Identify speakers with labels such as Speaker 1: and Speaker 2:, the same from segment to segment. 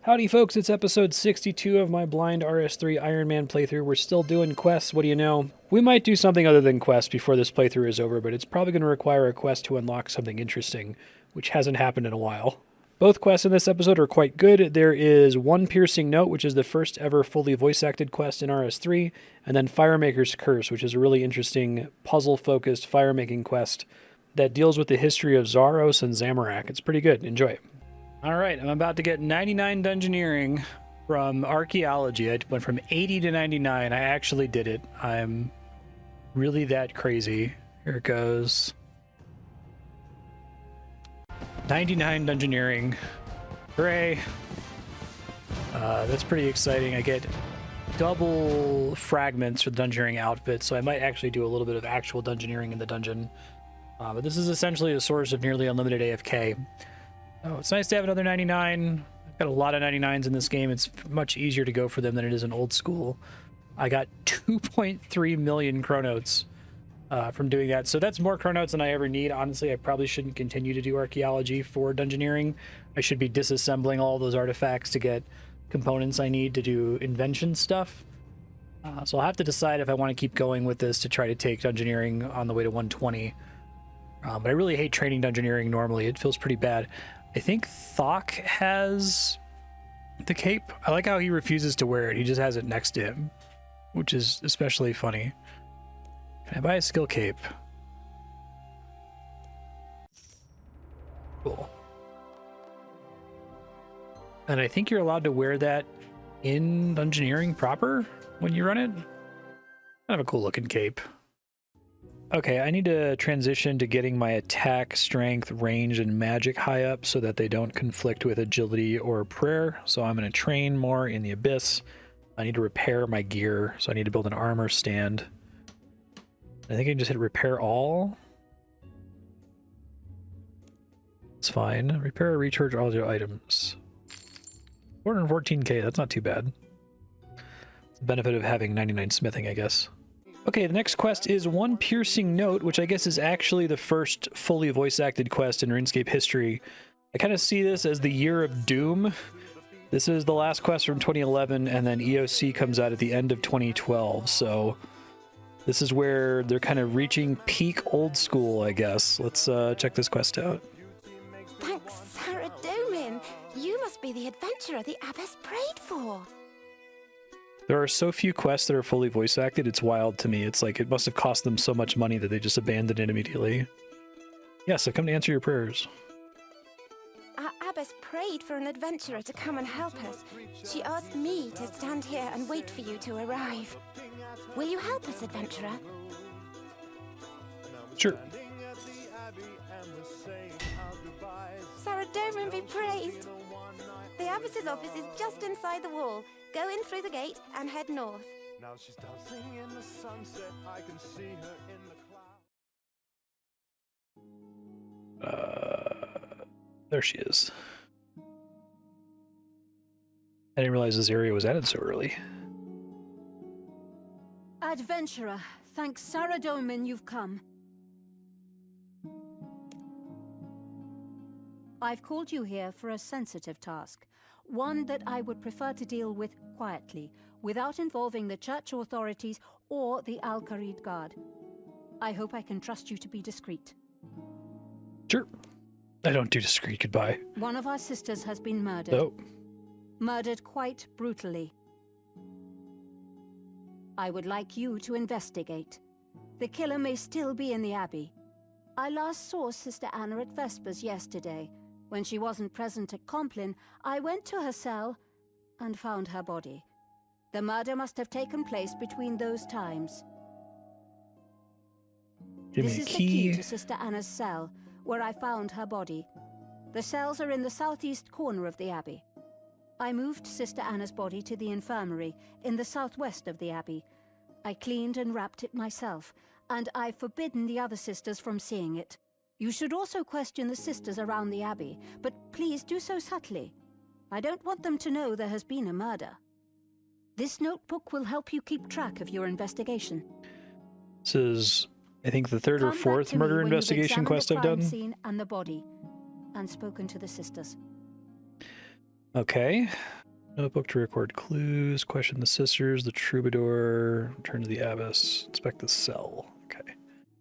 Speaker 1: Howdy folks, it's episode 62 of my blind RS3 Ironman playthrough. We're still doing quests, what do you know? We might do something other than quests before this playthrough is over, but it's probably going to require a quest to unlock something interesting, which hasn't happened in a while. Both quests in this episode are quite good. There is One Piercing Note, which is the first ever fully voice-acted quest in RS3, and then Firemaker's Curse, which is a really interesting puzzle-focused fire-making quest that deals with the history of Zaros and Zamorak. It's pretty good. Enjoy it. All right, I'm about to get 99 dungeoneering from archaeology. I went from 80 to 99. I actually did it. I'm really that crazy. Here it goes. 99 dungeoneering. Hooray. That's pretty exciting. I get double fragments for the dungeoneering outfit, so I might actually do a little bit of actual dungeoneering in the dungeon. But this is essentially a source of nearly unlimited AFK. Oh, it's nice to have another 99. I've got a lot of 99s in this game. It's much easier to go for them than it is in old school. I got 2.3 million chronotes from doing that. So that's more chronotes than I ever need. Honestly, I probably shouldn't continue to do archaeology for dungeoneering. I should be disassembling all those artifacts to get components I need to do invention stuff. So I'll have to decide if I want to keep going with this to try to take dungeoneering on the way to 120. But I really hate training dungeoneering normally. It feels pretty bad. I think Thok has the cape. I like how he refuses to wear it. He just has it next to him, which is especially funny. Can I buy a skill cape? Cool. And I think you're allowed to wear that in dungeoneering proper when you run it. Kind of a cool looking cape. Okay, I need to transition to getting my attack, strength, range, and magic high up so that they don't conflict with agility or prayer. So I'm going to train more in the abyss. I need to repair my gear, so I need to build an armor stand. I think I can just hit repair all. It's fine. Repair or recharge all your items. 414k, that's not too bad. It's the benefit of having 99 smithing, I guess. Okay, the next quest is One Piercing Note, which I guess is actually the first fully voice-acted quest in RuneScape history. I kind of see this as the Year of Doom. This is the last quest from 2011, and then EOC comes out at the end of 2012, so this is where they're kind of reaching peak old school, I guess. Let's check this quest out.
Speaker 2: Thanks, Sarah Domin. You must be the adventurer the Abbess prayed for.
Speaker 1: There are so few quests that are fully voice acted, it's wild to me. It's like it must have cost them so much money that they just abandoned it immediately. Yes, I've come to answer your prayers.
Speaker 2: Our Abbess prayed for an adventurer to come and help us. She asked me to stand here and wait for you to arrive. Will you help us, adventurer?
Speaker 1: Sure.
Speaker 2: Sarah Domin be praised. The Abbess's office is just inside the wall. Go in through the gate and head north.
Speaker 3: Now she's dancing in the sunset. I can see her in the clouds.
Speaker 1: There she is. I didn't realize this area was added so early.
Speaker 4: Adventurer, thanks Sarah Domin you've come. I've called you here for a sensitive task. One that I would prefer to deal with quietly, without involving the church authorities or the Al-Qarid Guard. I hope I can trust you to be discreet.
Speaker 1: Sure. I don't do discreet goodbye.
Speaker 4: One of our sisters has been murdered.
Speaker 1: Oh.
Speaker 4: Murdered quite brutally. I would like you to investigate. The killer may still be in the Abbey. I last saw Sister Anna at Vespers yesterday. When she wasn't present at Compline, I went to her cell and found her body. The murder must have taken place between those times.
Speaker 1: Give
Speaker 4: This
Speaker 1: me a
Speaker 4: is the
Speaker 1: key.
Speaker 4: key to Sister Anna's cell, where I found her body. The cells are in the southeast corner of the Abbey. I moved Sister Anna's body to the infirmary in the southwest of the Abbey. I cleaned and wrapped it myself, and I've forbidden the other sisters from seeing it. You should also question the sisters around the Abbey, but please do so subtly. I don't want them to know there has been a murder. This notebook will help you keep track of your investigation.
Speaker 1: This is, I think, the third or
Speaker 4: Come back
Speaker 1: fourth
Speaker 4: to me
Speaker 1: murder
Speaker 4: when you've
Speaker 1: investigation
Speaker 4: examined
Speaker 1: quest
Speaker 4: the
Speaker 1: I've
Speaker 4: crime
Speaker 1: done.
Speaker 4: scene and the body, and spoken to the sisters.
Speaker 1: Okay. Notebook to record clues, question the sisters, the troubadour, return to the abyss, inspect the cell. Okay.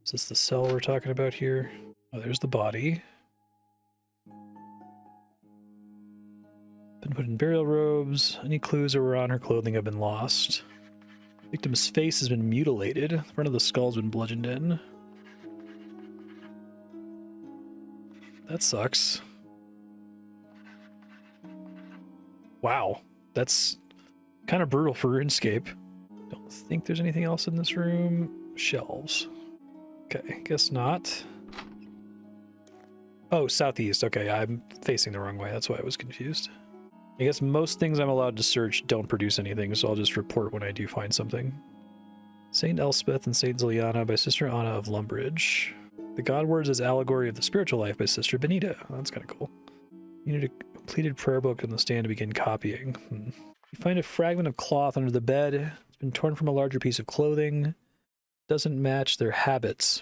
Speaker 1: Is this the cell we're talking about here? Oh, there's the body. Been put in burial robes. Any clues that were on her clothing have been lost. Victim's face has been mutilated. The front of the skull's been bludgeoned in. That sucks. Wow. That's kind of brutal for RuneScape. Don't think there's anything else in this room. Shelves. Okay, guess not. Oh, southeast. Okay, I'm facing the wrong way. That's why I was confused. I guess most things I'm allowed to search don't produce anything, so I'll just report when I do find something. Saint Elspeth and Saint Ziliana by Sister Anna of Lumbridge. The God Words as Allegory of the Spiritual Life by Sister Benita. Oh, that's kind of cool. You need a completed prayer book on the stand to begin copying. You find a fragment of cloth under the bed. It's been torn from a larger piece of clothing. Doesn't match their habits.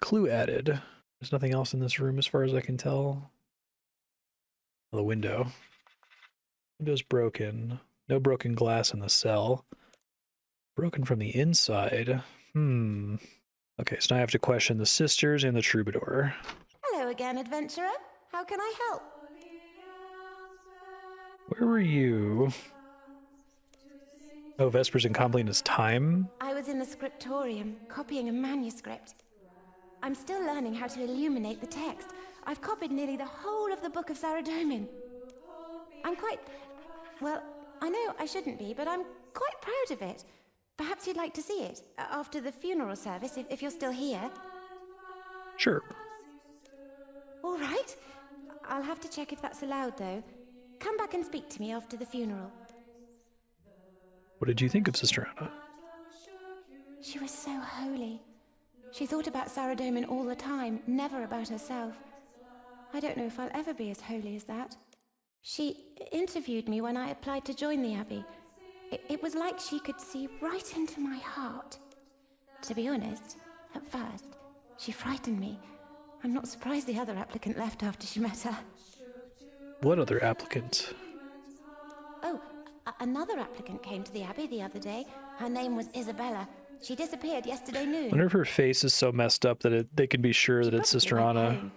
Speaker 1: Clue added. There's nothing else in this room as far as I can tell. The window. Window's broken. No broken glass in the cell. Broken from the inside. Okay, so now I have to question the sisters and the troubadour.
Speaker 2: Hello again, adventurer. How can I help?
Speaker 1: Where were you? Oh, Vespers in Completeness Time?
Speaker 2: I was in the scriptorium, copying a manuscript. I'm still learning how to illuminate the text. I've copied nearly the whole of the Book of Saradomin. I'm quite... well, I know I shouldn't be, but I'm quite proud of it. Perhaps you'd like to see it after the funeral service, if you're still here.
Speaker 1: Sure.
Speaker 2: All right. I'll have to check if that's allowed, though. Come back and speak to me after the funeral.
Speaker 1: What did you think of Sister Anna?
Speaker 2: She was so holy. She thought about Saradomin all the time, never about herself. I don't know if I'll ever be as holy as that. She interviewed me when I applied to join the Abbey. It was like she could see right into my heart. To be honest, at first, she frightened me. I'm not surprised the other applicant left after she met her.
Speaker 1: What other applicant?
Speaker 2: Oh, another applicant came to the Abbey the other day. Her name was Isabella. She disappeared yesterday
Speaker 1: I
Speaker 2: noon.
Speaker 1: wonder if her face is so messed up that they can be sure that it's Sister
Speaker 2: Probably went
Speaker 1: Anna.
Speaker 2: home.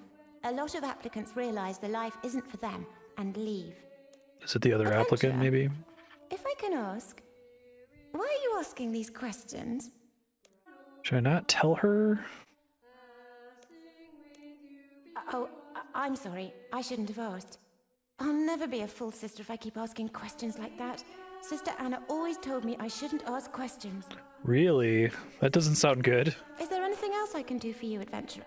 Speaker 2: A lot of applicants realize the life isn't for them and leave.
Speaker 1: Is it the other applicant,
Speaker 2: Adventurer.
Speaker 1: maybe?
Speaker 2: If I can ask, why are you asking these questions?
Speaker 1: Should I not tell her?
Speaker 2: I'm sorry. I shouldn't have asked. I'll never be a full sister if I keep asking questions like that. Sister Anna always told me I shouldn't ask questions.
Speaker 1: Really? That doesn't sound good.
Speaker 2: Is there anything else I can do for you, adventurer?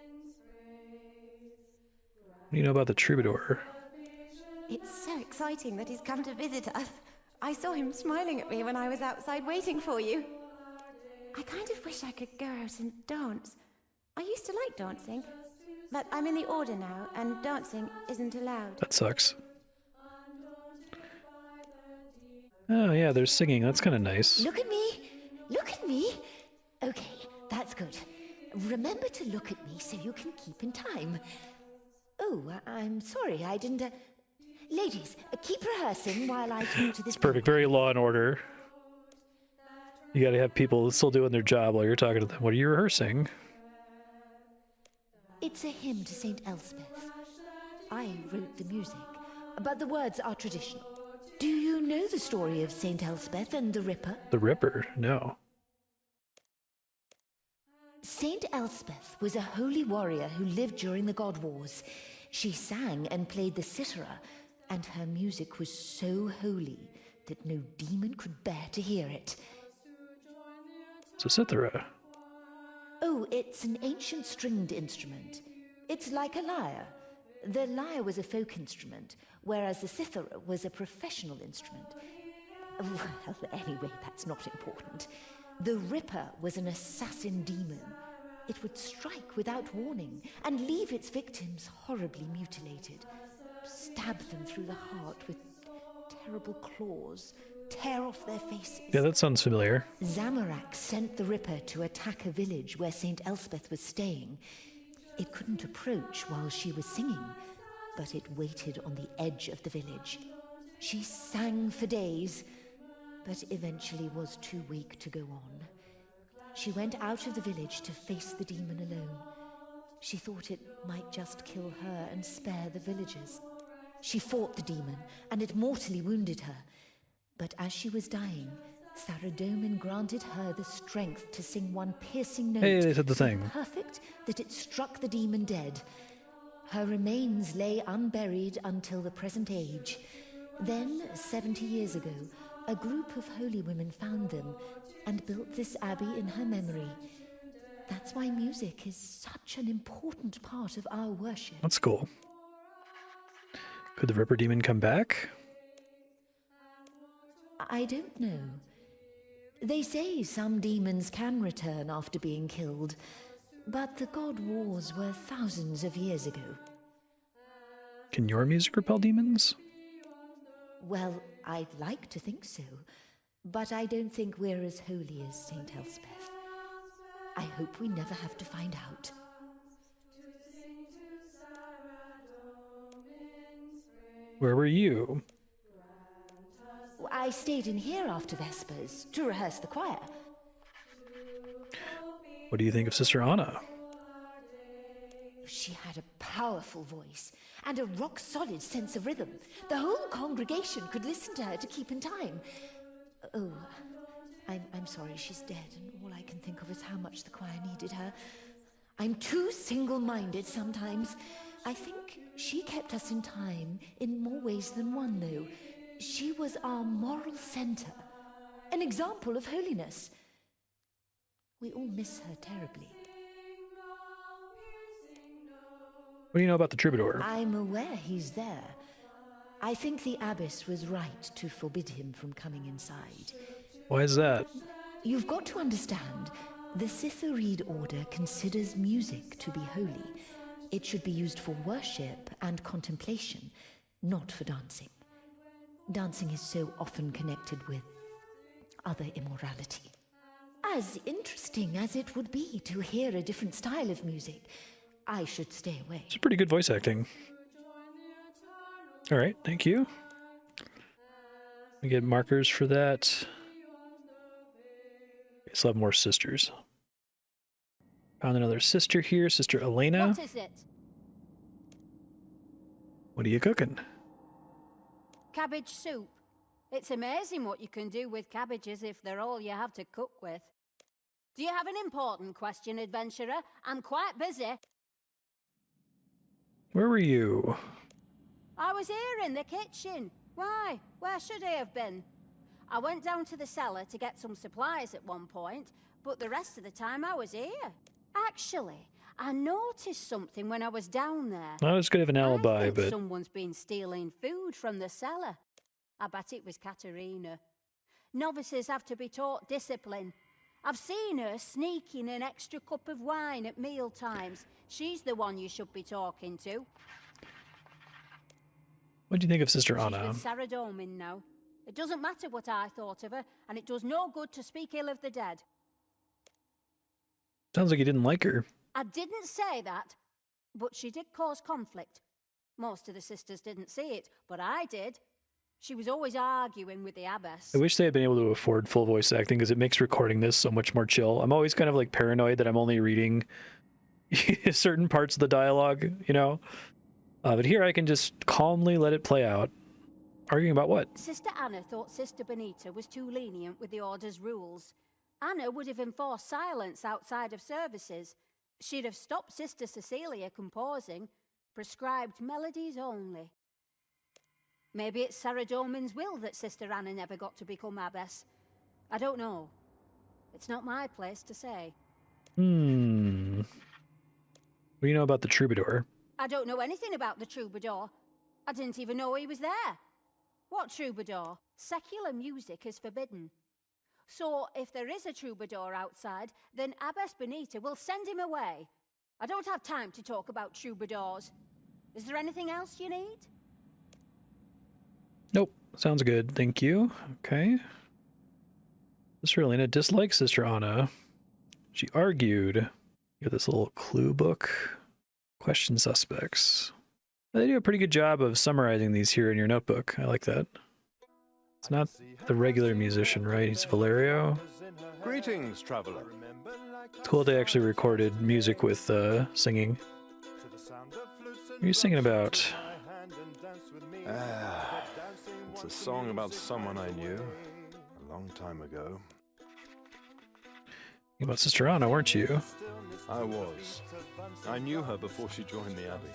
Speaker 1: What do you know about the troubadour?
Speaker 2: It's so exciting that he's come to visit us. I saw him smiling at me when I was outside waiting for you. I kind of wish I could go out and dance. I used to like dancing, but I'm in the order now, and dancing isn't allowed.
Speaker 1: That sucks. Oh yeah, there's singing. That's kind of nice.
Speaker 5: Look at me! Look at me! Okay, that's good. Remember to look at me so you can keep in time. Oh, I'm sorry, I didn't... Ladies, keep rehearsing while I talk to this...
Speaker 1: Perfect. Very Law and Order. You gotta have people still doing their job while you're talking to them. What are you rehearsing?
Speaker 5: It's a hymn to Saint Elspeth. I wrote the music, but the words are traditional. Do you know the story of Saint Elspeth and the Ripper?
Speaker 1: The Ripper? No.
Speaker 5: Saint Elspeth was a holy warrior who lived during the God Wars. She sang and played the cithara, and her music was so holy that no demon could bear to hear it.
Speaker 1: It's a cithara.
Speaker 5: Oh, it's an ancient stringed instrument. It's like a lyre. The lyre was a folk instrument, whereas the cithara was a professional instrument. Well, anyway, that's not important. The Ripper was an assassin demon. It would strike without warning and leave its victims horribly mutilated, stab them through the heart with terrible claws, tear off their faces.
Speaker 1: Yeah, that sounds familiar.
Speaker 5: Zamorak sent the Ripper to attack a village where Saint Elspeth was staying. It couldn't approach while she was singing, but it waited on the edge of the village. She sang for days, but eventually was too weak to go on. She went out of the village to face the demon alone. She thought it might just kill her and spare the villagers. She fought the demon, and it mortally wounded her. But as she was dying, Saradomin granted her the strength to sing one piercing note,
Speaker 1: Hey, they said the
Speaker 5: so
Speaker 1: thing.
Speaker 5: perfect that it struck the demon dead. Her remains lay unburied until the present age. Then, 70 years ago, a group of holy women found them and built this abbey in her memory. That's why music is such an important part of our worship.
Speaker 1: That's cool. Could the Ripper Demon come back?
Speaker 5: I don't know. They say some demons can return after being killed, but the god wars were thousands of years ago.
Speaker 1: Can your music repel demons?
Speaker 5: Well, I'd like to think so, but I don't think we're as holy as Saint Elspeth. I hope we never have to find out.
Speaker 1: Where were you?
Speaker 5: I stayed in here after Vespers to rehearse the choir.
Speaker 1: What do you think of Sister Anna?
Speaker 5: She had a powerful voice and a rock-solid sense of rhythm. The whole congregation could listen to her to keep in time. Oh, I'm sorry she's dead, and all I can think of is how much the choir needed her. I'm too single-minded sometimes. I think she kept us in time in more ways than one, though. She was our moral center, an example of holiness. We all miss her terribly.
Speaker 1: What do you know about the Troubadour?
Speaker 5: I'm aware he's there. I think the abbess was right to forbid him from coming inside.
Speaker 1: Why is that?
Speaker 5: You've got to understand, the Sitharid order considers music to be holy. It should be used for worship and contemplation, not for dancing. Dancing is so often connected with other immorality. As interesting as it would be to hear a different style of music, I should stay away.
Speaker 1: It's pretty good voice acting. All right, thank you. We get markers for that. We still have more sisters. Found another sister here, Sister Elena.
Speaker 4: What is it?
Speaker 1: What are you cooking?
Speaker 4: Cabbage soup. It's amazing what you can do with cabbages if they're all you have to cook with. Do you have an important question, adventurer? I'm quite busy.
Speaker 1: Where were you?
Speaker 4: I was here in the kitchen. Why? Where should I have been? I went down to the cellar to get some supplies at one point, but the rest of the time I was here. Actually, I noticed something when I was down there.
Speaker 1: Not as good of an
Speaker 4: I
Speaker 1: alibi,
Speaker 4: think
Speaker 1: but
Speaker 4: someone's been stealing food from the cellar. I bet it was Katerina. Novices have to be taught discipline. I've seen her sneaking an extra cup of wine at meal times. She's the one you should be talking to.
Speaker 1: what do you think of Sister
Speaker 4: She's
Speaker 1: Anna?
Speaker 4: with Saradomin now. It doesn't matter what I thought of her, and it does no good to speak ill of the dead.
Speaker 1: Sounds like you didn't like her.
Speaker 4: I didn't say that, but she did cause conflict. Most of the sisters didn't see it, but I did. She was always arguing with the abbess.
Speaker 1: I wish they had been able to afford full voice acting because it makes recording this so much more chill. I'm always kind of like paranoid that I'm only reading certain parts of the dialogue, you know? But here I can just calmly let it play out. Arguing about what?
Speaker 4: Sister Anna thought Sister Benita was too lenient with the order's rules. Anna would have enforced silence outside of services. She'd have stopped Sister Cecilia composing, prescribed melodies only. Maybe it's Saradomin's will that Sister Anna never got to become abbess. I don't know. It's not my place to say.
Speaker 1: What do you know about the Troubadour?
Speaker 4: I don't know anything about the troubadour. I didn't even know he was there. What troubadour? Secular music is forbidden. So, if there is a troubadour outside, then Abbess Benita will send him away. I don't have time to talk about troubadours. Is there anything else you need?
Speaker 1: Nope. Sounds good. Thank you. Okay. Sister Elena dislikes Sister Anna. She argued. You have this little clue book. Question suspects. They do a pretty good job of summarizing these here in your notebook. I like that. It's not the regular musician, right? He's Valerio.
Speaker 3: Greetings, traveler.
Speaker 1: It's cool they actually recorded music with singing. What are you singing about?
Speaker 3: It's a song about someone I knew a long time ago.
Speaker 1: You about Sister Anna, weren't you?
Speaker 3: I was. I knew her before she joined the Abbey.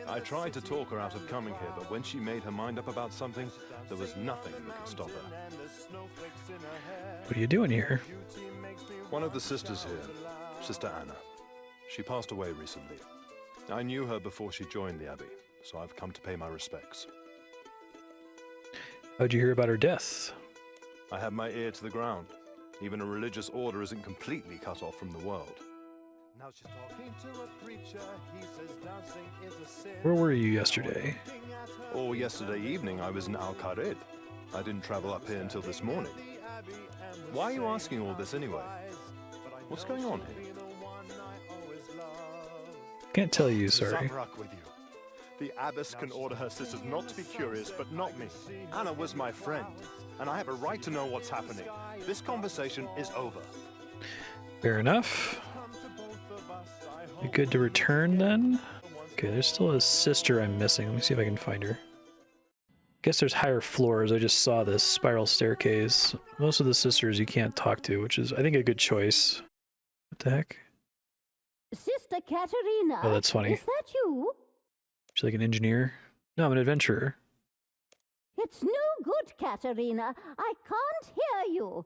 Speaker 3: I tried to talk her out of coming here, but when she made her mind up about something, there was nothing that could stop her.
Speaker 1: What are you doing here?
Speaker 3: One of the sisters here, Sister Anna. She passed away recently. I knew her before she joined the Abbey, so I've come to pay my respects.
Speaker 1: How'd you hear about her death?
Speaker 3: I have my ear to the ground. Even a religious order isn't completely cut off from the world. Now she's talking to a preacher. He says dancing is a sin.
Speaker 1: Where were you yesterday?
Speaker 3: Oh, yesterday evening I was in Al-Qarid. I didn't travel up here until this morning. Why are you asking all this anyway? What's going on here?
Speaker 1: Can't tell you, sorry.
Speaker 3: Zamrak with you. The abbess can order her sisters not to be curious, but not me. Anna was my friend, and I have a right to know what's happening. This conversation is over.
Speaker 1: Fair enough. You good to return then? Okay, there's still a sister I'm missing. Let me see if I can find her. Guess there's higher floors. I just saw this spiral staircase. Most of the sisters you can't talk to, which is, I think, a good choice. What the heck?
Speaker 4: Sister Katerina.
Speaker 1: Oh, that's funny.
Speaker 4: Is that you?
Speaker 1: She's like an engineer. No, I'm an adventurer.
Speaker 4: It's no good, Katerina. I can't hear you.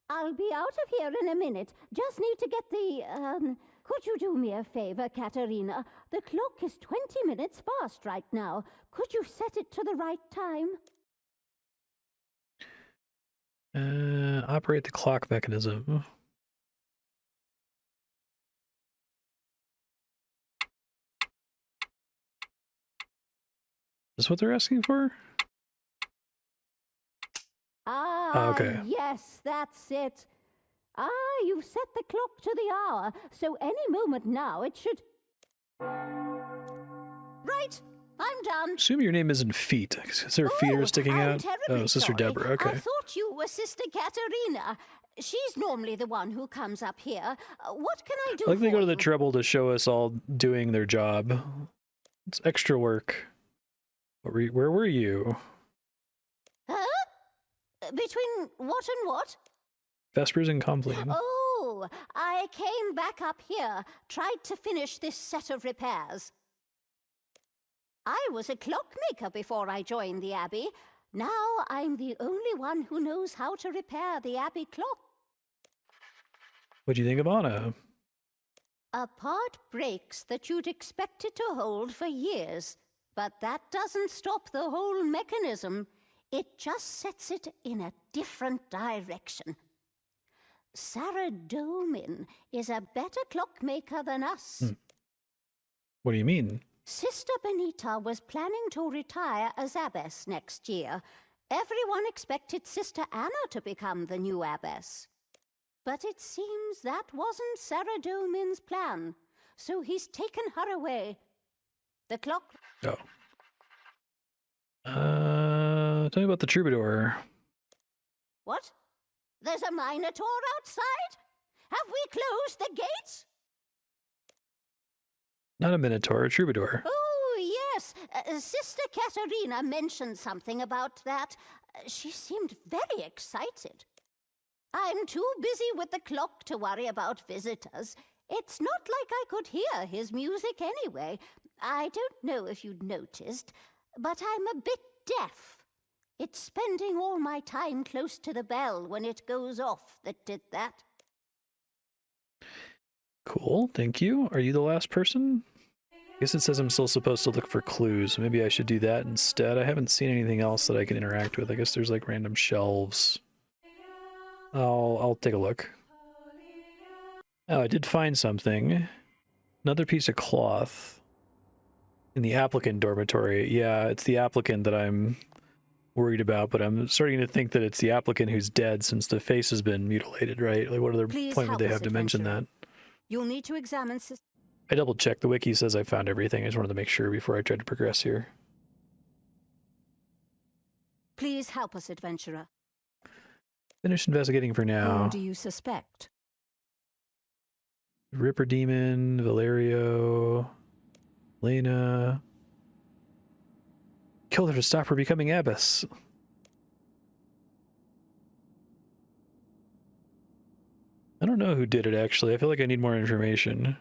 Speaker 4: I'll be out of here in a minute. Just need to get the, Could you do me a favor, Katerina? The clock is 20 minutes past right now. Could you set it to the right time?
Speaker 1: Operate the clock mechanism. Is this what they're asking for? Okay.
Speaker 4: Yes, that's it. You've set the clock to the hour, so any moment now it should... Right, I'm done.
Speaker 1: Assume your name isn't Feet. Is there feet are sticking
Speaker 4: I'm
Speaker 1: out?
Speaker 4: terribly
Speaker 1: Oh, Sister
Speaker 4: sorry.
Speaker 1: Deborah, okay.
Speaker 4: I thought you were Sister Katerina. She's normally the one who comes up here. What can I do
Speaker 1: I like they
Speaker 4: for
Speaker 1: go to the
Speaker 4: you?
Speaker 1: trouble to show us all doing their job. It's extra work. Where were you?
Speaker 4: Huh? Between what and what?
Speaker 1: Vespers and Compline.
Speaker 4: Oh, I came back up here, tried to finish this set of repairs. I was a clockmaker before I joined the Abbey. Now I'm the only one who knows how to repair the Abbey clock.
Speaker 1: What do you think of Anna?
Speaker 4: A part breaks that you'd expect it to hold for years, but that doesn't stop the whole mechanism. It just sets it in a different direction. Sarah Domin is a better clockmaker than us.
Speaker 1: What do you mean?
Speaker 4: Sister Benita was planning to retire as abbess next year. Everyone expected Sister Anna to become the new abbess. But it seems that wasn't Sarah Domin's plan, so he's taken her away. The clock...
Speaker 1: Oh. Tell me about the troubadour.
Speaker 4: What? There's a Minotaur outside? Have we closed the gates?
Speaker 1: Not a minotaur, a troubadour.
Speaker 4: Oh, yes. Sister Katerina mentioned something about that. She seemed very excited. I'm too busy with the clock to worry about visitors. It's not like I could hear his music anyway. I don't know if you'd noticed, but I'm a bit deaf. It's spending all my time close to the bell when it goes off that did that.
Speaker 1: Cool, thank you. Are you the last person? I guess it says I'm still supposed to look for clues. Maybe I should do that instead. I haven't seen anything else that I can interact with. I guess there's like random shelves. I'll take a look. Oh, I did find something. Another piece of cloth in the applicant dormitory. Yeah, it's the applicant that I'm worried about, but I'm starting to think that it's the applicant who's dead since the face has been mutilated, right? Like, what other point would they have to mention that?
Speaker 4: You'll need to examine...
Speaker 1: I double-checked. The wiki says I found everything. I just wanted to make sure before I tried to progress here.
Speaker 4: Please help us, adventurer.
Speaker 1: Finish investigating for now.
Speaker 4: Whom do you suspect?
Speaker 1: Ripper Demon, Valerio, Lena. Killed her to stop her becoming abbess. I don't know who did it, actually. I feel like I need more information.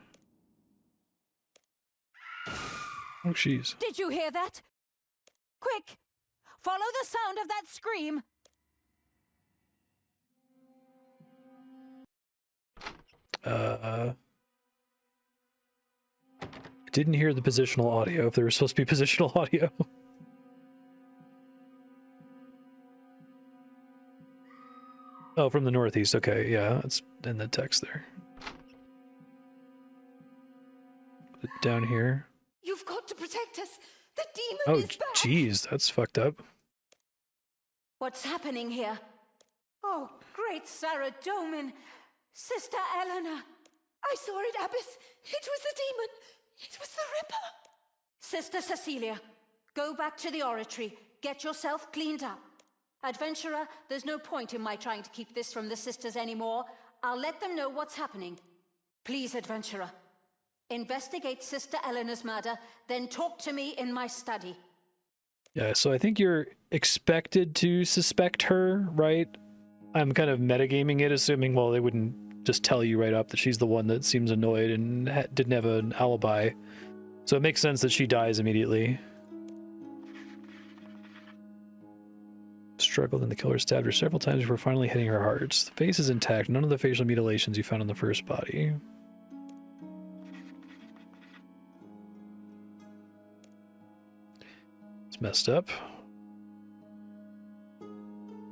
Speaker 1: Oh, jeez.
Speaker 4: Did you hear that? Quick! Follow the sound of that scream!
Speaker 1: Didn't hear the positional audio, if there was supposed to be positional audio. Oh, from the northeast. Okay, yeah, it's in the text there. Down here.
Speaker 5: You've got to protect us. The demon
Speaker 1: Oh,
Speaker 5: is back.
Speaker 1: jeez, that's fucked up.
Speaker 4: What's happening here? Oh, great Sarah Domin! Sister Eleanor!
Speaker 5: I saw it, Abbess. It was the demon. It was the Ripper.
Speaker 4: Sister Cecilia, go back to the oratory. Get yourself cleaned up. Adventurer, there's no point in my trying to keep this from the sisters anymore. I'll let them know what's happening. Please, adventurer, investigate Sister Eleanor's murder, then talk to me in my study.
Speaker 1: Yeah, so I think you're expected to suspect her, right? I'm kind of metagaming it, assuming, well, they wouldn't just tell you right up that she's the one that seems annoyed and didn't have an alibi. So it makes sense that she dies immediately. Struggled and the killer stabbed her several times before finally hitting her heart. The face is intact, none of the facial mutilations you found on the first body. It's messed up.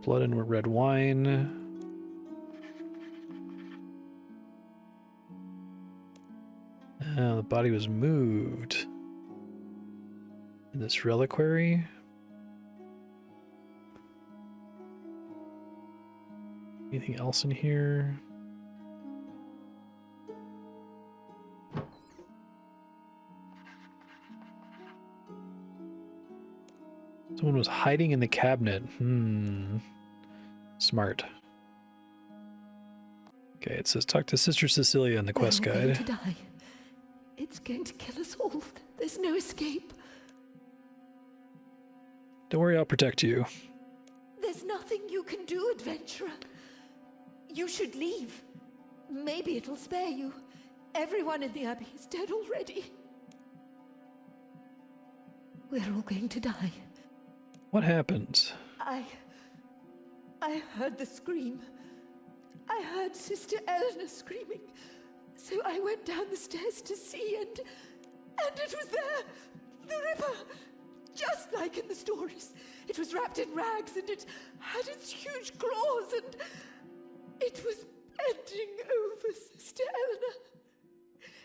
Speaker 1: Blood and red wine. The body was moved. In this reliquary. Anything else in here? Someone was hiding in the cabinet. Smart. Okay, it says talk to Sister Cecilia in the quest
Speaker 5: We're all
Speaker 1: guide.
Speaker 5: going to die. It's going to kill us all. There's no escape.
Speaker 1: Don't worry, I'll protect you.
Speaker 5: There's nothing you can do, adventurer. You should leave. Maybe it'll spare you. Everyone in the Abbey is dead already. We're all going to die.
Speaker 1: What happened?
Speaker 5: I heard the scream. I heard Sister Eleanor screaming. So I went down the stairs to see, and it was there! The Ripper! Just like in the stories. It was wrapped in rags, and it had its huge claws, and it was bending over Sister Eleanor.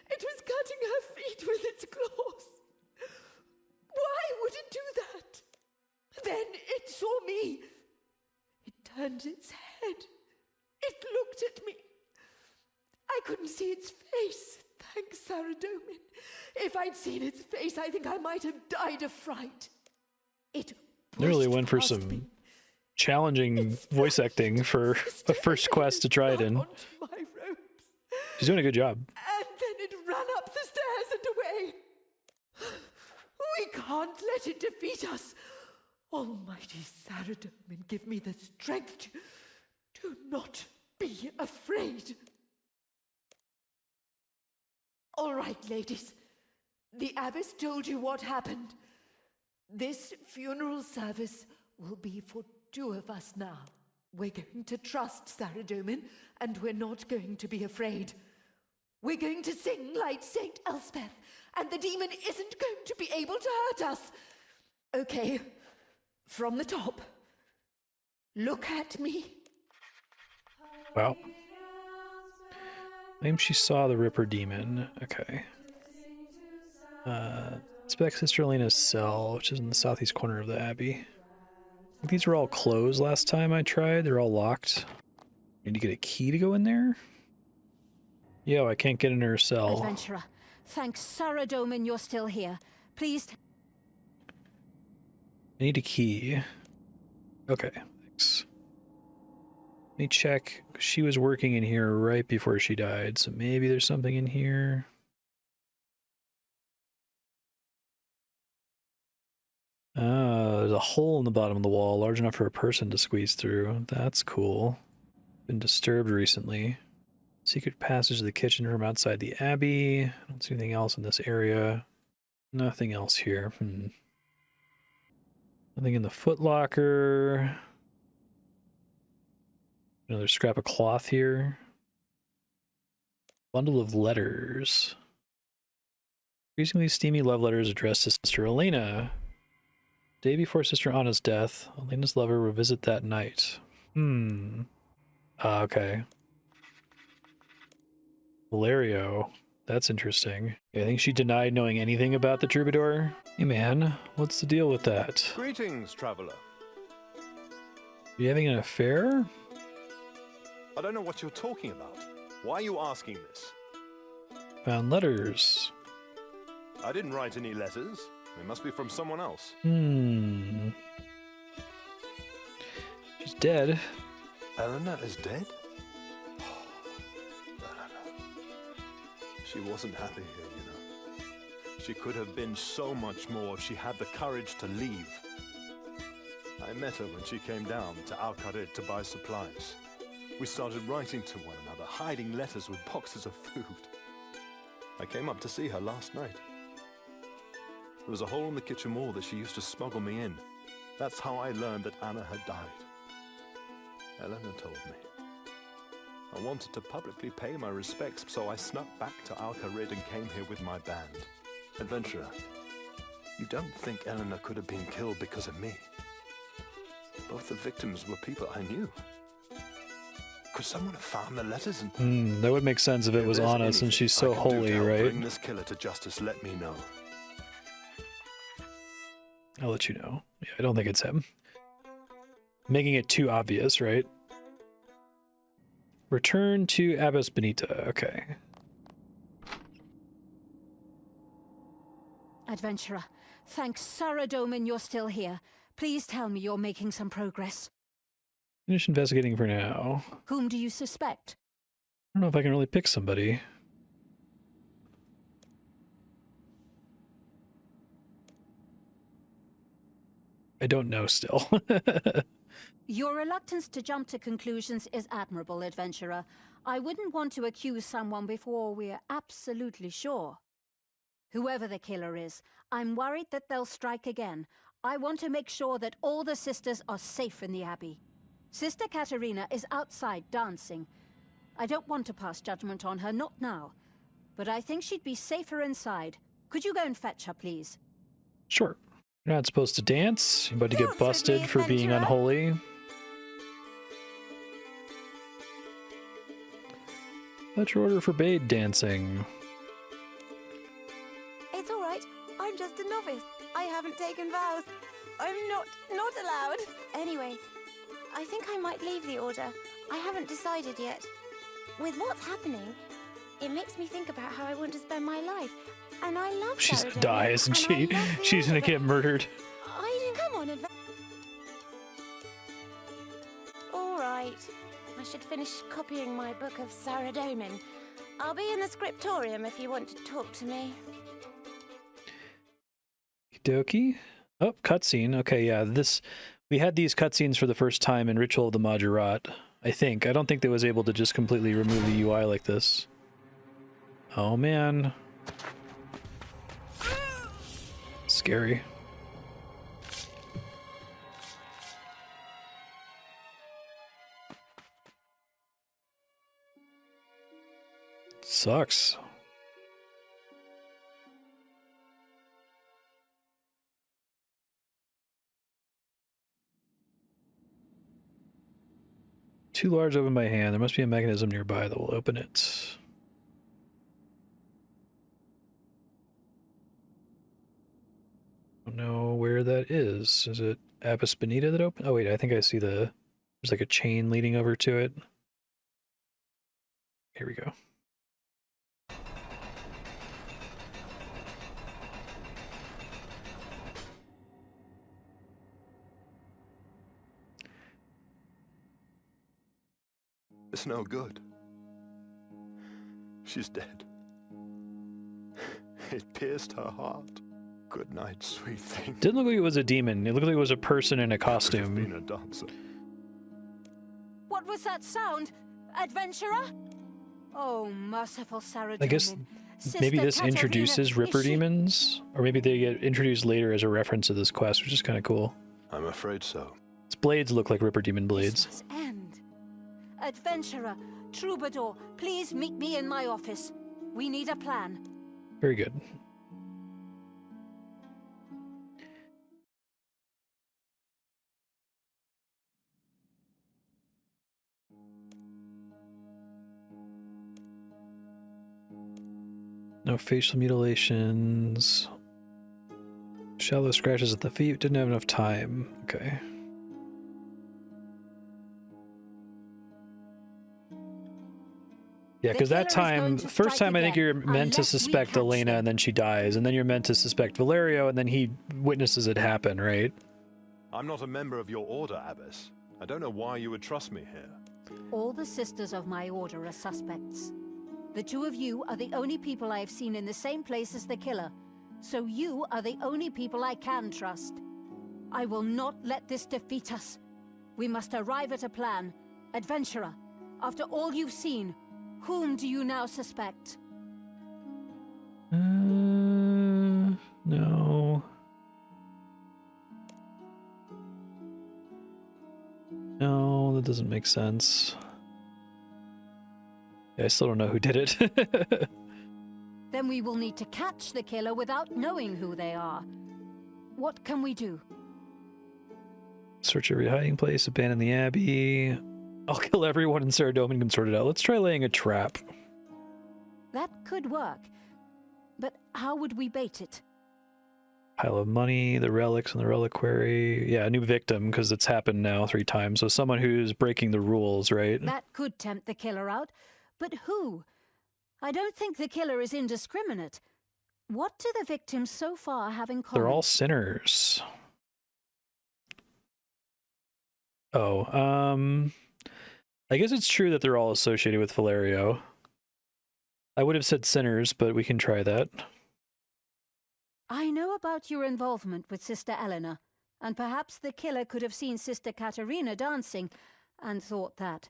Speaker 5: It was cutting her feet with its claws. Why would it do that? Then it saw me. It turned its head. It looked at me. I couldn't see its face, thanks Sarah Domin. If I'd seen its face, I think I might have died of fright. It
Speaker 1: Nearly
Speaker 5: pushed
Speaker 1: went for
Speaker 5: past
Speaker 1: some
Speaker 5: me.
Speaker 1: challenging voice acting for a first quest to try it in.
Speaker 5: Onto my ropes.
Speaker 1: She's doing a good job.
Speaker 5: And then it ran up the stairs and away. We can't let it defeat us. Almighty Sarah Domin, give me the strength to not be afraid. All right, ladies. The abbess told you what happened. This funeral service will be for 2 of us now. We're going to trust Sarah Domin, and we're not going to be afraid. We're going to sing like Saint Elspeth, and the demon isn't going to be able to hurt us. Okay, from the top. Look at me.
Speaker 1: Wow. Claims she saw the Ripper Demon. Okay. Inspect Sister Elena's cell, which is in the southeast corner of the Abbey. I think these were all closed last time I tried. They're all locked. Need to get a key to go in there? Yo, I can't get in her cell.
Speaker 4: Adventurer, thanks Sarah Domin you're still here. Please.
Speaker 1: I need a key. Okay, thanks. Let me check. She was working in here right before she died, so maybe there's something in here. There's a hole in the bottom of the wall large enough for a person to squeeze through. That's cool. Been disturbed recently. Secret passage to the kitchen from outside the abbey. I don't see anything else in this area. Nothing else here. Nothing in the footlocker. Another scrap of cloth here. Bundle of letters. Increasingly steamy love letters addressed to Sister Elena. Day before Sister Anna's death, Elena's lover will visit that night. Okay. Valerio. That's interesting. I think she denied knowing anything about the troubadour. Hey man, what's the deal with that?
Speaker 3: Greetings, traveler.
Speaker 1: Are you having an affair?
Speaker 3: I don't know what you're talking about. Why are you asking this?
Speaker 1: Found letters.
Speaker 3: I didn't write any letters. They must be from someone else.
Speaker 1: She's dead.
Speaker 3: Eleanor is dead? She wasn't happy here, you know. She could have been so much more if she had the courage to leave. I met her when she came down to Al-Qarid to buy supplies. We started writing to one another, hiding letters with boxes of food. I came up to see her last night. There was a hole in the kitchen wall that she used to smuggle me in. That's how I learned that Anna had died. Eleanor told me. I wanted to publicly pay my respects, so I snuck back to Al-Qarid and came here with my band. Adventurer, you don't think Eleanor could have been killed because of me? Both the victims were people I knew. Could someone have found the letters and...
Speaker 1: That would make sense if it was Anna, since she's so holy, right?
Speaker 3: Bring this killer to justice, let me know.
Speaker 1: I'll let you know. Yeah, I don't think it's him. Making it too obvious, right? Return to Abbess Benita. Okay.
Speaker 4: Adventurer, thanks Saradomin you're still here. Please tell me you're making some progress.
Speaker 1: Finish investigating for now.
Speaker 4: Whom do you suspect?
Speaker 1: I don't know if I can really pick somebody. I don't know still.
Speaker 4: Your reluctance to jump to conclusions is admirable, Adventurer. I wouldn't want to accuse someone before we're absolutely sure. Whoever the killer is, I'm worried that they'll strike again. I want to make sure that all the sisters are safe in the Abbey. Sister Katerina is outside dancing. I don't want to pass judgment on her, not now. But I think she'd be safer inside. Could you go and fetch her, please?
Speaker 1: Sure. You're not supposed to dance. You're about to get
Speaker 2: Dance with
Speaker 1: busted
Speaker 2: me,
Speaker 1: for being
Speaker 2: adventurer.
Speaker 1: unholy. Let your order forbade dancing.
Speaker 2: It's all right. I'm just a novice. I haven't taken vows. I'm not allowed. Anyway, I think I might leave the order. I haven't decided yet. With what's happening, it makes me think about how I want to spend my life. And I love
Speaker 1: She's
Speaker 2: Sarah
Speaker 1: gonna die,
Speaker 2: Dolan,
Speaker 1: isn't
Speaker 2: and
Speaker 1: she?
Speaker 2: I love the
Speaker 1: She's gonna
Speaker 2: order,
Speaker 1: get murdered.
Speaker 2: come on, all right. I should finish copying my book of Saradomin. I'll be in the scriptorium if you want to talk to me.
Speaker 1: Dokie. Oh, cutscene. Okay, yeah, we had these cutscenes for the first time in Ritual of the Majorat, I think. I don't think they was able to just completely remove the UI like this. Oh, man. Scary. Sucks. Too large to open by hand. There must be a mechanism nearby that will open it. Don't know where that is. Is it Abbess Benita that opened? Oh wait, I think I see there's like a chain leading over to it. Here we go.
Speaker 3: It's no good. She's dead. It pierced her heart. Good night, sweet thing.
Speaker 1: Didn't look like it was a demon. It looked like it was a person in a costume.
Speaker 3: Could have been a dancer.
Speaker 4: What was that sound? Adventurer? Oh, merciful Sarah.
Speaker 1: I guess maybe this introduces Ripper demons, or maybe they get introduced later as a reference to this quest, which is kind of cool.
Speaker 3: I'm afraid so.
Speaker 1: Its blades look like Ripper demon blades.
Speaker 4: This must end. Adventurer, troubadour, please meet me in my office. We need a plan.
Speaker 1: Very good. No facial mutilations. Shallow scratches at the feet. Didn't have enough time. Okay. Yeah, because that time, first time I think you're meant to suspect Elena and then she dies, and then you're meant to suspect Valerio and then he witnesses it happen, right?
Speaker 3: I'm not a member of your order, Abbess. I don't know why you would trust me here.
Speaker 4: All the sisters of my order are suspects. The two of you are the only people I have seen in the same place as the killer, so you are the only people I can trust. I will not let this defeat us. We must arrive at a plan. Adventurer, after all you've seen, whom do you now suspect?
Speaker 1: No. No, that doesn't make sense. Yeah, I still don't know who did it.
Speaker 4: Then we will need to catch the killer without knowing who they are. What can we do?
Speaker 1: Search every hiding place, abandon the abbey. I'll kill everyone in Saradomin and can sort it out. Let's try laying a trap.
Speaker 4: That could work. But how would we bait it?
Speaker 1: Pile of money, the relics and the reliquary. Yeah, a new victim, because it's happened now 3 times. So someone who's breaking the rules, right?
Speaker 4: That could tempt the killer out. But who? I don't think the killer is indiscriminate. What do the victims so far have in common?
Speaker 1: They're all sinners. Oh, I guess it's true that they're all associated with Valerio. I would have said sinners, but we can try that.
Speaker 4: I know about your involvement with Sister Eleanor, and perhaps the killer could have seen Sister Katerina dancing and thought that.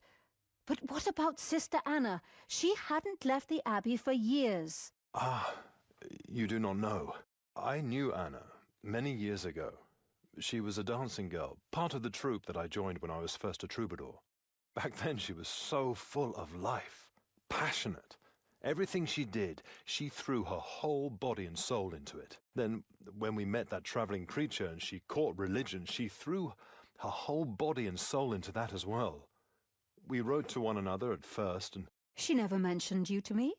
Speaker 4: But what about Sister Anna? She hadn't left the Abbey for years.
Speaker 3: Ah, you do not know. I knew Anna many years ago. She was a dancing girl, part of the troupe that I joined when I was first a troubadour. Back then she was so full of life, passionate. Everything she did, she threw her whole body and soul into it. Then, when we met that traveling creature and she caught religion, she threw her whole body and soul into that as well. We wrote to one another at first and...
Speaker 4: She never mentioned you to me.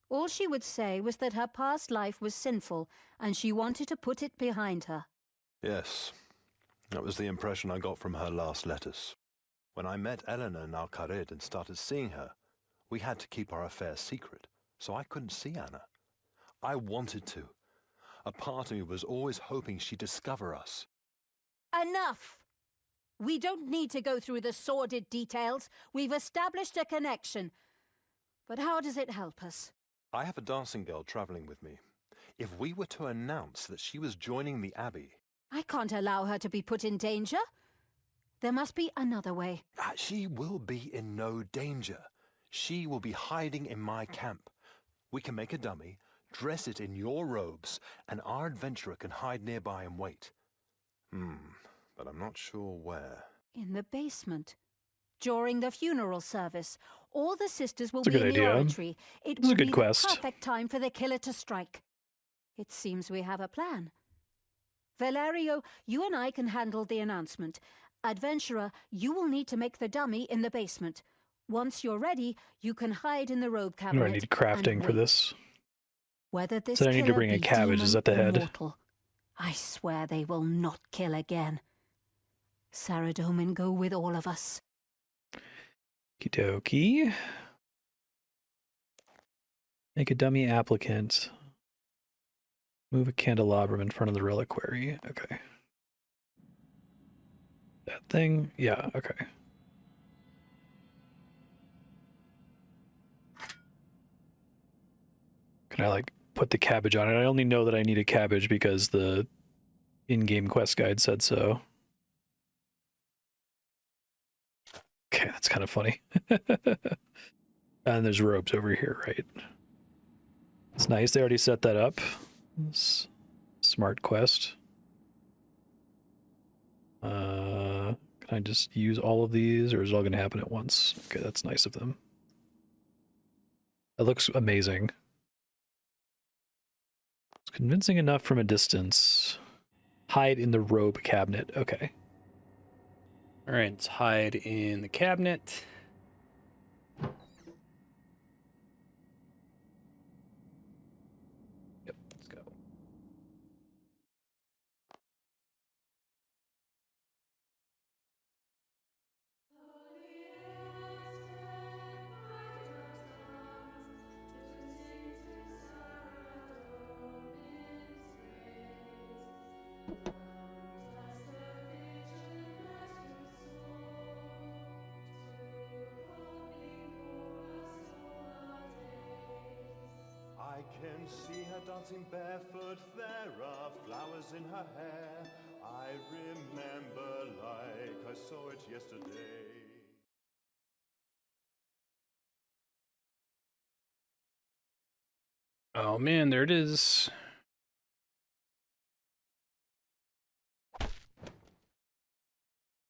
Speaker 4: All she would say was that her past life was sinful and she wanted to put it behind her.
Speaker 3: Yes, that was the impression I got from her last letters. When I met Eleanor in Al-Qarid and started seeing her, we had to keep our affair secret, so I couldn't see Anna. I wanted to. A part of me was always hoping she'd discover us.
Speaker 4: Enough! We don't need to go through the sordid details. We've established a connection. But how does it help us?
Speaker 3: I have a dancing girl traveling with me. If we were to announce that she was joining the Abbey...
Speaker 4: I can't allow her to be put in danger. There must be another way.
Speaker 3: She will be in no danger. She will be hiding in my camp. We can make a dummy, dress it in your robes, and our adventurer can hide nearby and wait. But I'm not sure where.
Speaker 4: In the basement. During the funeral service. All the sisters will
Speaker 1: That's a
Speaker 4: be
Speaker 1: good
Speaker 4: in the
Speaker 1: idea.
Speaker 4: oratory. It
Speaker 1: This is
Speaker 4: will
Speaker 1: a good
Speaker 4: be
Speaker 1: quest.
Speaker 4: the perfect time for the killer to strike. It seems we have a plan. Valerio, you and I can handle the announcement. Adventurer, you will need to make the dummy in the basement. Once you're ready, you can hide in the robe
Speaker 1: I
Speaker 4: cabinet.
Speaker 1: need crafting
Speaker 4: and
Speaker 1: for
Speaker 4: wait.
Speaker 1: this.
Speaker 4: Whether this
Speaker 1: So I need to
Speaker 4: killer
Speaker 1: bring a
Speaker 4: be
Speaker 1: cabbage. Is
Speaker 4: demon
Speaker 1: that the
Speaker 4: or
Speaker 1: head?
Speaker 4: mortal, I swear they will not kill again. Saradomin go with all of us.
Speaker 1: Okie dokie. Make a dummy applicant. Move a candelabrum in front of the reliquary. Okay. That thing? Yeah, okay. Can I like put the cabbage on it? I only know that I need a cabbage because the in-game quest guide said so. Okay, that's kind of funny. And there's robes over here, right? It's nice. They already set that up. Smart quest. Can I just use all of these, or is it all going to happen at once? Okay, that's nice of them. That looks amazing. It's convincing enough from a distance. Hide in the robe cabinet. Okay.
Speaker 6: All right, let's hide in the cabinet. Yep, let's go.
Speaker 3: I can see her dancing barefoot, there are flowers in her hair. I remember like I saw it yesterday.
Speaker 6: Oh man, there it is.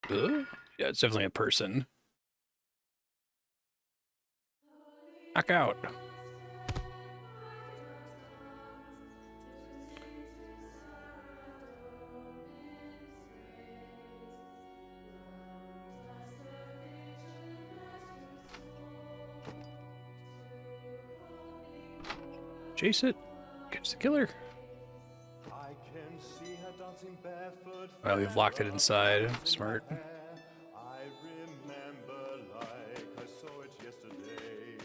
Speaker 6: Yeah, it's definitely a person. Knock out. Chase it. Catch the killer.
Speaker 3: I can see her dancing barefoot.
Speaker 6: Well, we've locked it inside. Smart.
Speaker 3: I remember like I saw it yesterday.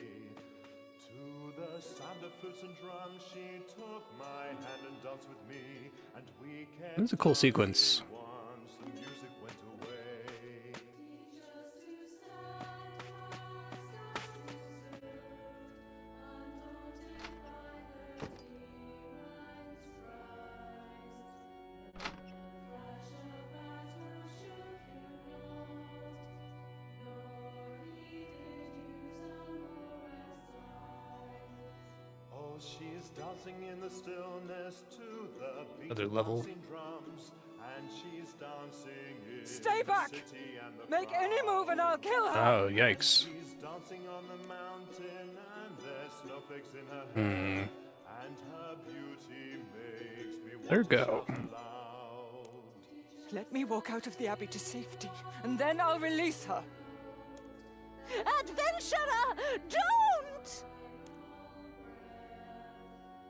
Speaker 3: To the sound of flutes and drums, she took my hand and danced with me, and we kept
Speaker 6: This is a cool sequence.
Speaker 3: once the music went away. Oh, she's dancing in the stillness to the beat
Speaker 6: Other
Speaker 3: of
Speaker 6: level.
Speaker 3: marching drums, and she's dancing in
Speaker 7: Stay
Speaker 3: the
Speaker 7: back!
Speaker 3: city and the
Speaker 7: Make any
Speaker 3: crowd.
Speaker 7: move and I'll kill her!
Speaker 6: Oh, yikes.
Speaker 3: She's dancing on the mountain, and there's snowflakes in her hair, and her beauty makes me want
Speaker 6: There
Speaker 3: to
Speaker 6: go.
Speaker 3: shout aloud.
Speaker 7: Let me walk out of the abbey to safety, and then I'll release her.
Speaker 4: Adventurer, don't!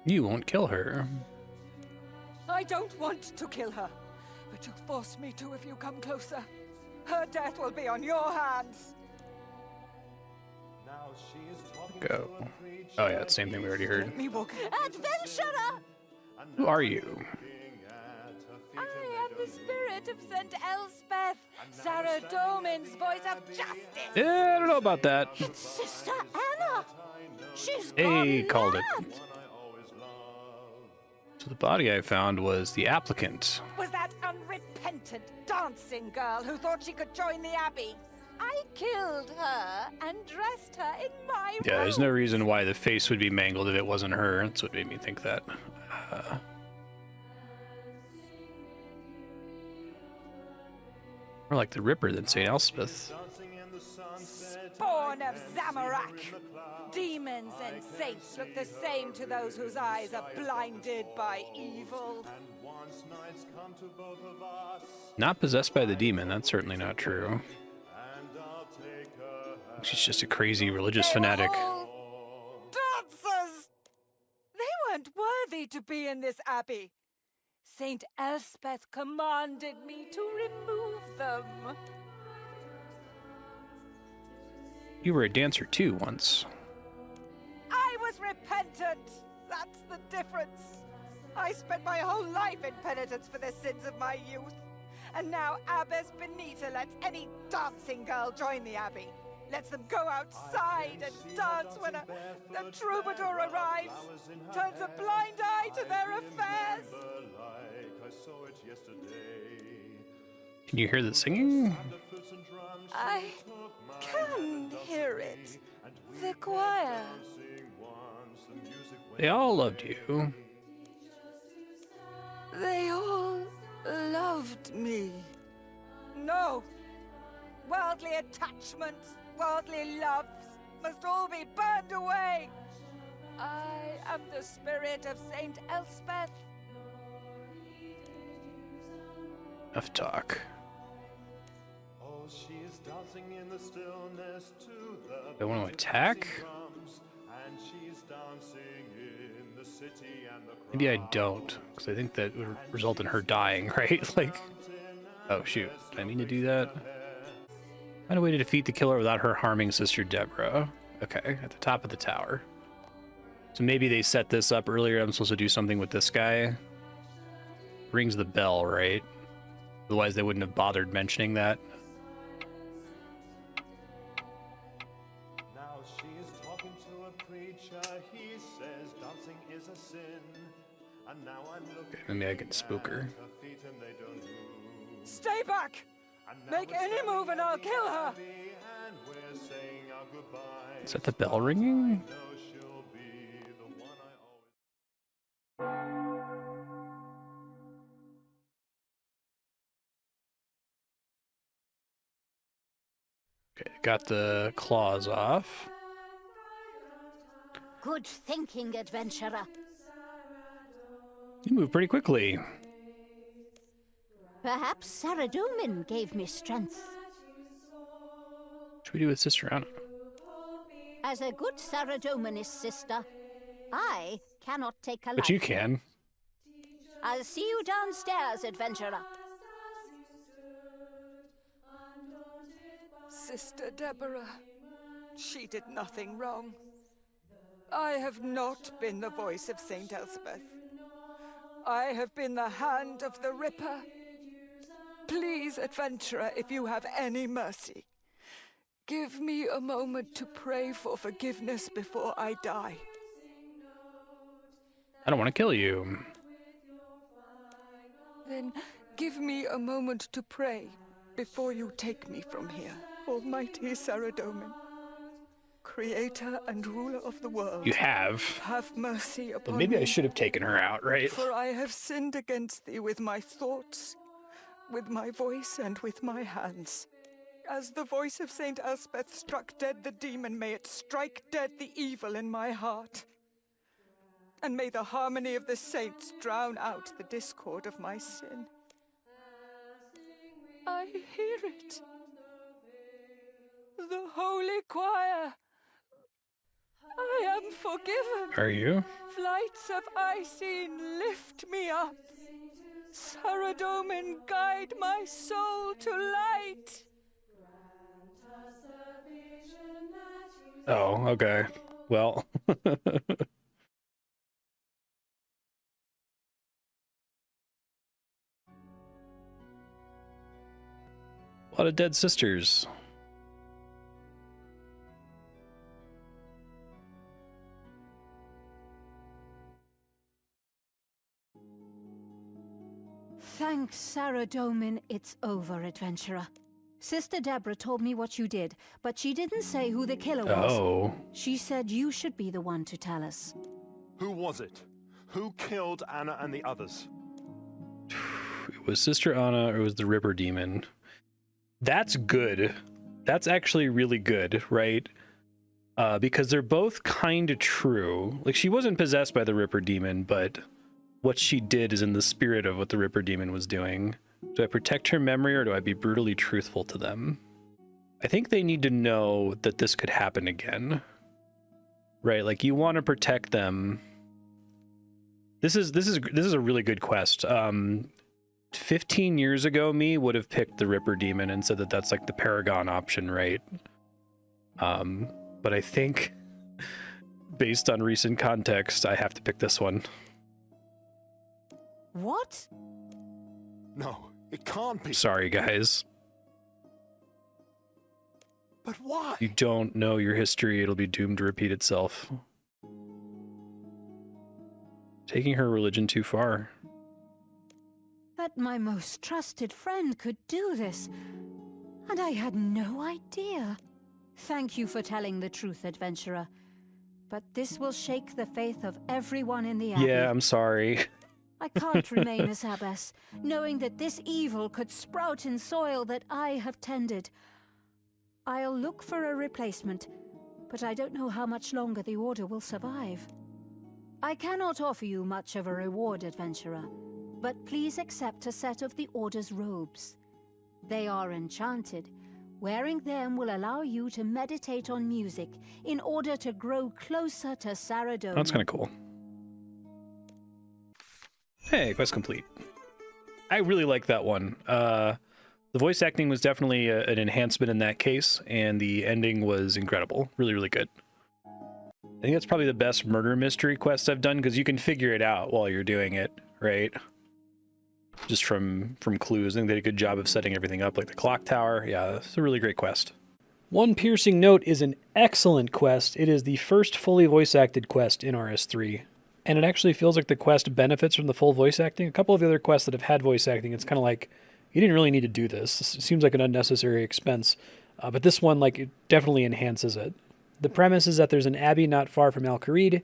Speaker 6: You won't kill her.
Speaker 7: I don't want to kill her, but you'll force me to if you come closer. Her death will be on your hands.
Speaker 3: Now she's talking
Speaker 6: Go.
Speaker 3: to a creature
Speaker 6: Oh yeah, same thing we already heard.
Speaker 7: Let me walk.
Speaker 4: Adventurer!
Speaker 6: Who are you?
Speaker 3: looking at her feet
Speaker 7: I am
Speaker 3: and
Speaker 7: the spirit of St. Elspeth, Sarah Domin's voice of justice.
Speaker 6: Yeah, I don't know about that.
Speaker 4: It's Sister Anna! She's
Speaker 6: Hey,
Speaker 4: gone
Speaker 6: called it.
Speaker 4: mad.
Speaker 3: one I always loved.
Speaker 6: So the body I found was the applicant.
Speaker 7: Was that unrepentant dancing girl who thought she could join the abbey? I killed her and dressed her in my
Speaker 6: Yeah, there's no
Speaker 7: robe.
Speaker 6: reason why the face would be mangled if it wasn't her. That's what made me think that. More like the Ripper than St. Elspeth.
Speaker 3: Dancing in the sunset,
Speaker 7: Born of Zamorak. Demons and saints look the same to those whose eyes are blinded by evil.
Speaker 3: and once nights come to both of us,
Speaker 6: Not possessed by the demon, that's certainly not true.
Speaker 3: and I'll take her
Speaker 6: She's just a crazy religious
Speaker 7: They were
Speaker 6: fanatic.
Speaker 7: all dancers! They weren't worthy to be in this abbey. Saint Elspeth commanded me to remove them.
Speaker 6: You were a dancer too once.
Speaker 7: I was repentant. That's the difference. I spent my whole life in penitence for the sins of my youth. And now Abbess Benita lets any dancing girl join the abbey. lets them go outside and dance when the troubadour arrives, turns a blind eye to their affairs.
Speaker 6: Can you hear the singing?
Speaker 7: I can hear it. The choir.
Speaker 6: They all loved you.
Speaker 7: They all loved me. No. Worldly attachments, worldly loves must all be burned away. I am the spirit of Saint Elspeth.
Speaker 6: Enough talk. They want to attack? Maybe I don't, because I think that would result in her dying, right? Like, oh shoot, did I mean to do that? Find a way to defeat the killer without her harming Sister Deborah. Okay, at the top of the tower. So maybe they set this up earlier. I'm supposed to do something with this guy. Rings the bell, right? Otherwise they wouldn't have bothered mentioning that.
Speaker 3: Now she is talking to a preacher. He says dancing is a sin. And now I'm looking.
Speaker 6: Okay, maybe I can spook her.
Speaker 7: Stay back! Make any move and I'll kill her!
Speaker 6: Is that the bell ringing? Okay, got the claws off.
Speaker 4: Good thinking, adventurer.
Speaker 6: You move pretty quickly.
Speaker 4: Perhaps Saradomin gave me strength.
Speaker 6: What should we do with Sister Anna?
Speaker 4: As a good Saradominist sister, I cannot take a life.
Speaker 6: But you can.
Speaker 4: I'll see you downstairs, adventurer.
Speaker 7: Sister Deborah, she did nothing wrong. I have not been the voice of Saint Elspeth. I have been the hand of the Ripper. Please, adventurer, if you have any mercy, give me a moment to pray for forgiveness before I die.
Speaker 6: I don't want to kill you.
Speaker 7: Then give me a moment to pray before you take me from here, almighty Saradomin, creator and ruler of the world.
Speaker 6: You have.
Speaker 7: Have mercy upon
Speaker 6: But maybe
Speaker 7: me.
Speaker 6: I should have taken her out, right?
Speaker 7: For I have sinned against thee with my thoughts, with my voice, and with my hands. As the voice of Saint Elspeth struck dead the demon, may it strike dead the evil in my heart. And may the harmony of the saints drown out the discord of my sin. I hear it. The holy choir. I am forgiven.
Speaker 6: Are you?
Speaker 7: Flights of Icene lift me up. Saradomin, guide my soul to light.
Speaker 6: Oh, okay. Well. A lot of dead sisters.
Speaker 4: Thanks, Saradomin, it's over, adventurer. Sister Deborah told me what you did, but she didn't say who the killer was.
Speaker 6: Oh.
Speaker 4: She said you should be the one to tell us.
Speaker 3: Who was it? Who killed Anna and the others?
Speaker 6: It was Sister Anna or it was the Ripper Demon. That's good. That's actually really good, right? Because they're both kind of true. Like, she wasn't possessed by the Ripper Demon, but what she did is in the spirit of what the Ripper Demon was doing. Do I protect her memory or do I be brutally truthful to them? I think they need to know that this could happen again. Right? Like, you want to protect them. This is a really good quest. 15 years ago, me would have picked the Ripper Demon and said that that's like the Paragon option, right? But I think based on recent context, I have to pick this one.
Speaker 4: What?
Speaker 3: No, it can't be.
Speaker 6: Sorry, guys.
Speaker 3: But why?
Speaker 6: You don't know your history, it'll be doomed to repeat itself. Taking her religion too far.
Speaker 4: That my most trusted friend could do this, and I had no idea. Thank you for telling the truth, adventurer. But this will shake the faith of everyone in the Abbey.
Speaker 6: Yeah, I'm sorry.
Speaker 4: I can't remain as abbess, knowing that this evil could sprout in soil that I have tended. I'll look for a replacement, but I don't know how much longer the Order will survive. I cannot offer you much of a reward, adventurer, but please accept a set of the Order's robes. They are enchanted. Wearing them will allow you to meditate on music in order to grow closer to Saradomin.
Speaker 6: That's kind of cool. Hey, quest complete. I really like that one. The voice acting was definitely an enhancement in that case, and the ending was incredible. Really, really good. I think that's probably the best murder mystery quest I've done, because you can figure it out while you're doing it, right? Just from clues. I think they did a good job of setting everything up, like the clock tower. Yeah, it's a really great quest.
Speaker 1: One Piercing Note is an excellent quest. It is the first fully voice-acted quest in RS3. And it actually feels like the quest benefits from the full voice acting. A couple of the other quests that have had voice acting, it's kind of like, you didn't really need to do this. It seems like an unnecessary expense. But this one, like, it definitely enhances it. The premise is that there's an abbey not far from Al-Kharid.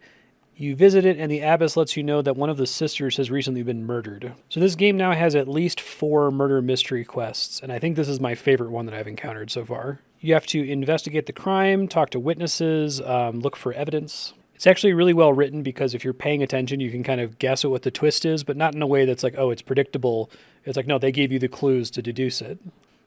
Speaker 1: You visit it, and the abbess lets you know that one of the sisters has recently been murdered. So this game now has at least 4 murder mystery quests, and I think this is my favorite one that I've encountered so far. You have to investigate the crime, talk to witnesses, look for evidence. It's actually really well written because if you're paying attention, you can kind of guess at what the twist is, but not in a way that's like, oh, it's predictable. It's like, no, they gave you the clues to deduce it.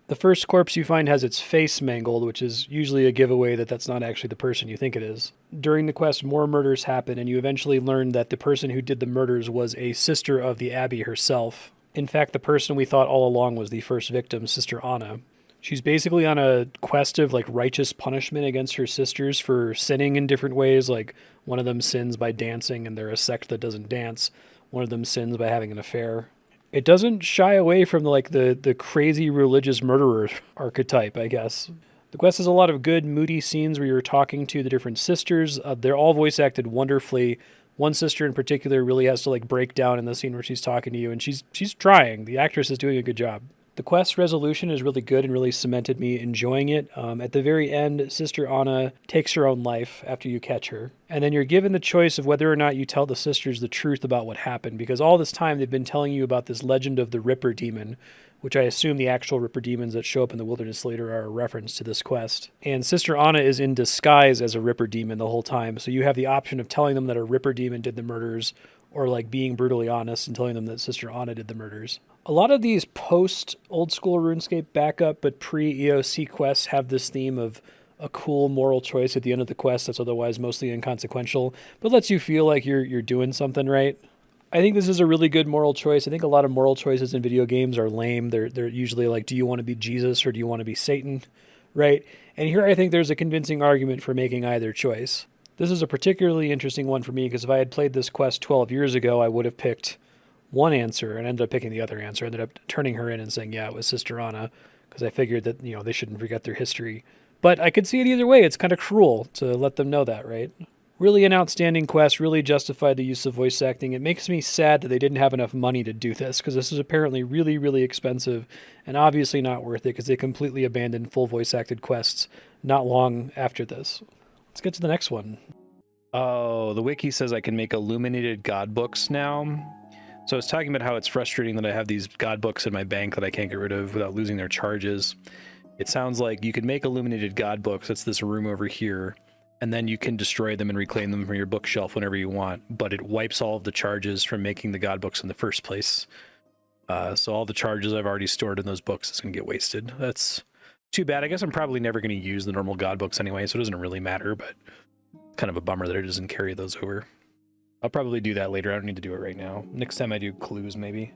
Speaker 1: The first corpse you find has its face mangled, which is usually a giveaway that that's not actually the person you think it is. During the quest, more murders happen, and you eventually learn that the person who did the murders was a sister of the Abbey herself. In fact, the person we thought all along was the first victim, Sister Anna. She's basically on a quest of like righteous punishment against her sisters for sinning in different ways. Like one of them sins by dancing, and they're a sect that doesn't dance. One of them sins by having an affair. It doesn't shy away from like the crazy religious murderer archetype, I guess. The quest has a lot of good, moody scenes where you're talking to the different sisters. They're all voice acted wonderfully. One sister in particular really has to like break down in the scene where she's talking to you, and she's trying. The actress is doing a good job. The quest resolution is really good and really cemented me enjoying it. At the very end, Sister Anna takes her own life after you catch her. And then you're given the choice of whether or not you tell the sisters the truth about what happened, because all this time they've been telling you about this legend of the Ripper Demon, which I assume the actual Ripper Demons that show up in the Wilderness later are a reference to this quest. And Sister Anna is in disguise as a Ripper Demon the whole time, so you have the option of telling them that a Ripper Demon did the murders, or like being brutally honest and telling them that Sister Anna did the murders. A lot of these post-old school RuneScape backup but pre-EOC quests have this theme of a cool moral choice at the end of the quest that's otherwise mostly inconsequential, but lets you feel like you're doing something right. I think this is a really good moral choice. I think a lot of moral choices in video games are lame. They're usually like, do you want to be Jesus or do you want to be Satan, right? And here I think there's a convincing argument for making either choice. This is a particularly interesting one for me because if I had played this quest 12 years ago, I would have picked one answer and ended up picking the other answer. I ended up turning her in and saying, yeah, it was Sister Anna, because I figured that, you know, they shouldn't forget their history. But I could see it either way. It's kind of cruel to let them know that, right? Really an outstanding quest, really justified the use of voice acting. It makes me sad that they didn't have enough money to do this, because this is apparently really, really expensive and obviously not worth it, because they completely abandoned full voice acted quests not long after this. Let's get to the next one.
Speaker 6: Oh, the wiki says I can make illuminated god books now. So I was talking about how it's frustrating that I have these god books in my bank that I can't get rid of without losing their charges. It sounds like you can make illuminated god books. It's this room over here, and then you can destroy them and reclaim them from your bookshelf whenever you want, but it wipes all of the charges from making the god books in the first place. So all the charges I've already stored in those books is going to get wasted. That's too bad. I guess I'm probably never going to use the normal god books anyway, so it doesn't really matter, but kind of a bummer that it doesn't carry those over. I'll probably do that later. I don't need to do it right now. Next time I do clues, maybe.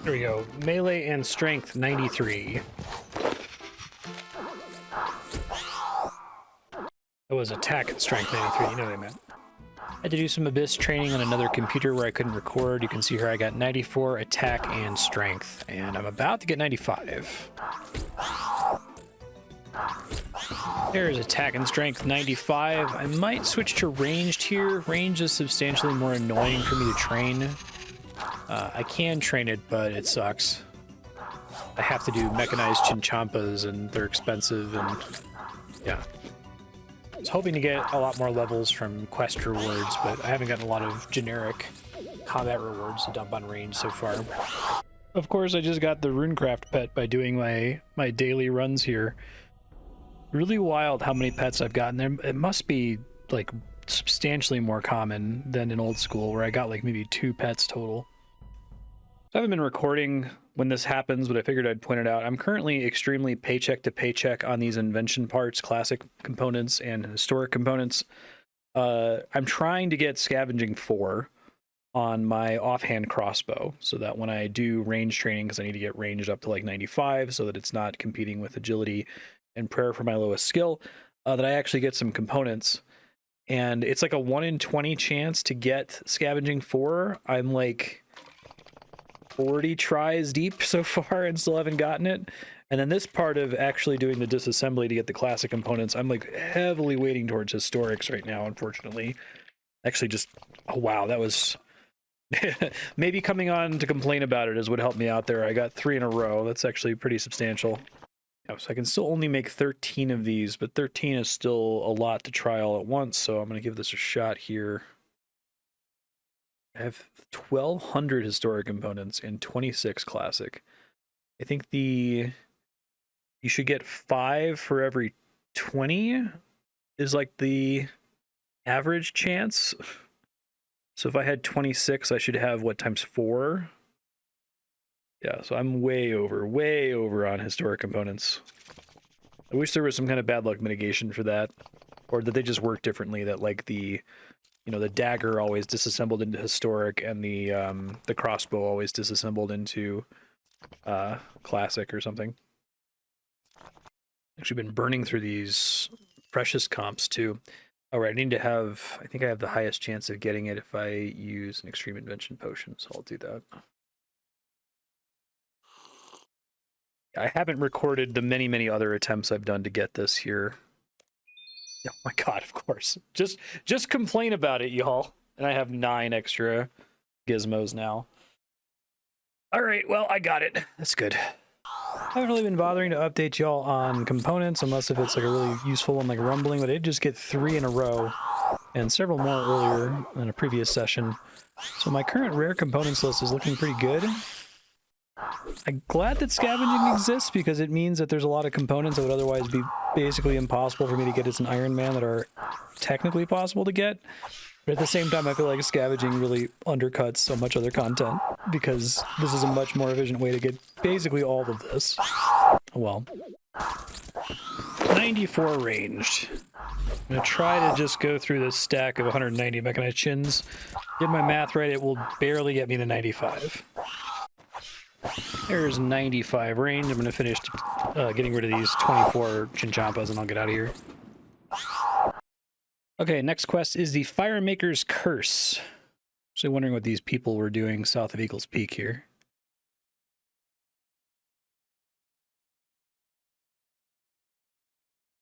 Speaker 1: There we go. Melee and strength 93. That was attack and strength 93. You know what I meant. I had to do some Abyss training on another computer where I couldn't record. You can see here I got 94 attack and strength, and I'm about to get 95. There's attack and strength 95. I might switch to ranged here. Range is substantially more annoying for me to train. I can train it, but it sucks. I have to do mechanized chinchampas, and they're expensive, and yeah. I was hoping to get a lot more levels from quest rewards, but I haven't gotten a lot of generic combat rewards to dump on range so far. Of course, I just got the Runecraft pet by doing my daily runs here. Really wild how many pets I've gotten there. It must be like substantially more common than in old school, where I got like maybe 2 pets total. I haven't been recording when this happens, but I figured I'd point it out. I'm currently extremely paycheck to paycheck on these invention parts, classic components and historic components. I'm trying to get scavenging 4 on my offhand crossbow, so that when I do range training, because I need to get ranged up to like 95 so that it's not competing with agility and prayer for my lowest skill, that I actually get some components. And it's like a 1 in 20 chance to get scavenging 4. I'm like 40 tries deep so far and still haven't gotten it. And then this part of actually doing the disassembly to get the classic components, I'm like heavily weighting towards historics right now, unfortunately. Actually just, oh wow, that was... maybe coming on to complain about it is what helped me out there. I got 3 in a row. That's actually pretty substantial. Yeah, so I can still only make 13 of these, but 13 is still a lot to try all at once, so I'm going to give this a shot here. I have 1,200 historic components and 26 classic. I think you should get 5 for every 20 is like the average chance. So if I had 26, I should have, what, times 4? Yeah, so I'm way over on historic components. I wish there was some kind of bad luck mitigation for that, or that they just work differently, that like the dagger always disassembled into historic, and the crossbow always disassembled into classic or something. Actually been burning through these precious comps too. All right, I think I have the highest chance of getting it if I use an extreme invention potion, so I'll do that. I haven't recorded the many other attempts I've done to get this here. Oh my god, of course. Just complain about it, y'all. And I have 9 extra gizmos now. Alright, well, I got it. That's good. I haven't really been bothering to update y'all on components, unless if it's like a really useful one like rumbling, but I did just get 3 in a row, and several more earlier in a previous session. So my current rare components list is looking pretty good. I'm glad that scavenging exists, because it means that there's a lot of components that would otherwise be basically impossible for me to get as an Ironman that are technically possible to get. But at the same time, I feel like scavenging really undercuts so much other content, because this is a much more efficient way to get basically all of this. Well, 94 ranged. I'm going to try to just go through this stack of 190 mechanized chins. Get my math right, it will barely get me to 95. There's 95 range. I'm going to finish getting rid of these 24 chinchampas and I'll get out of here. Okay, next quest is the Firemaker's Curse. Actually wondering what these people were doing south of Eagle's Peak here.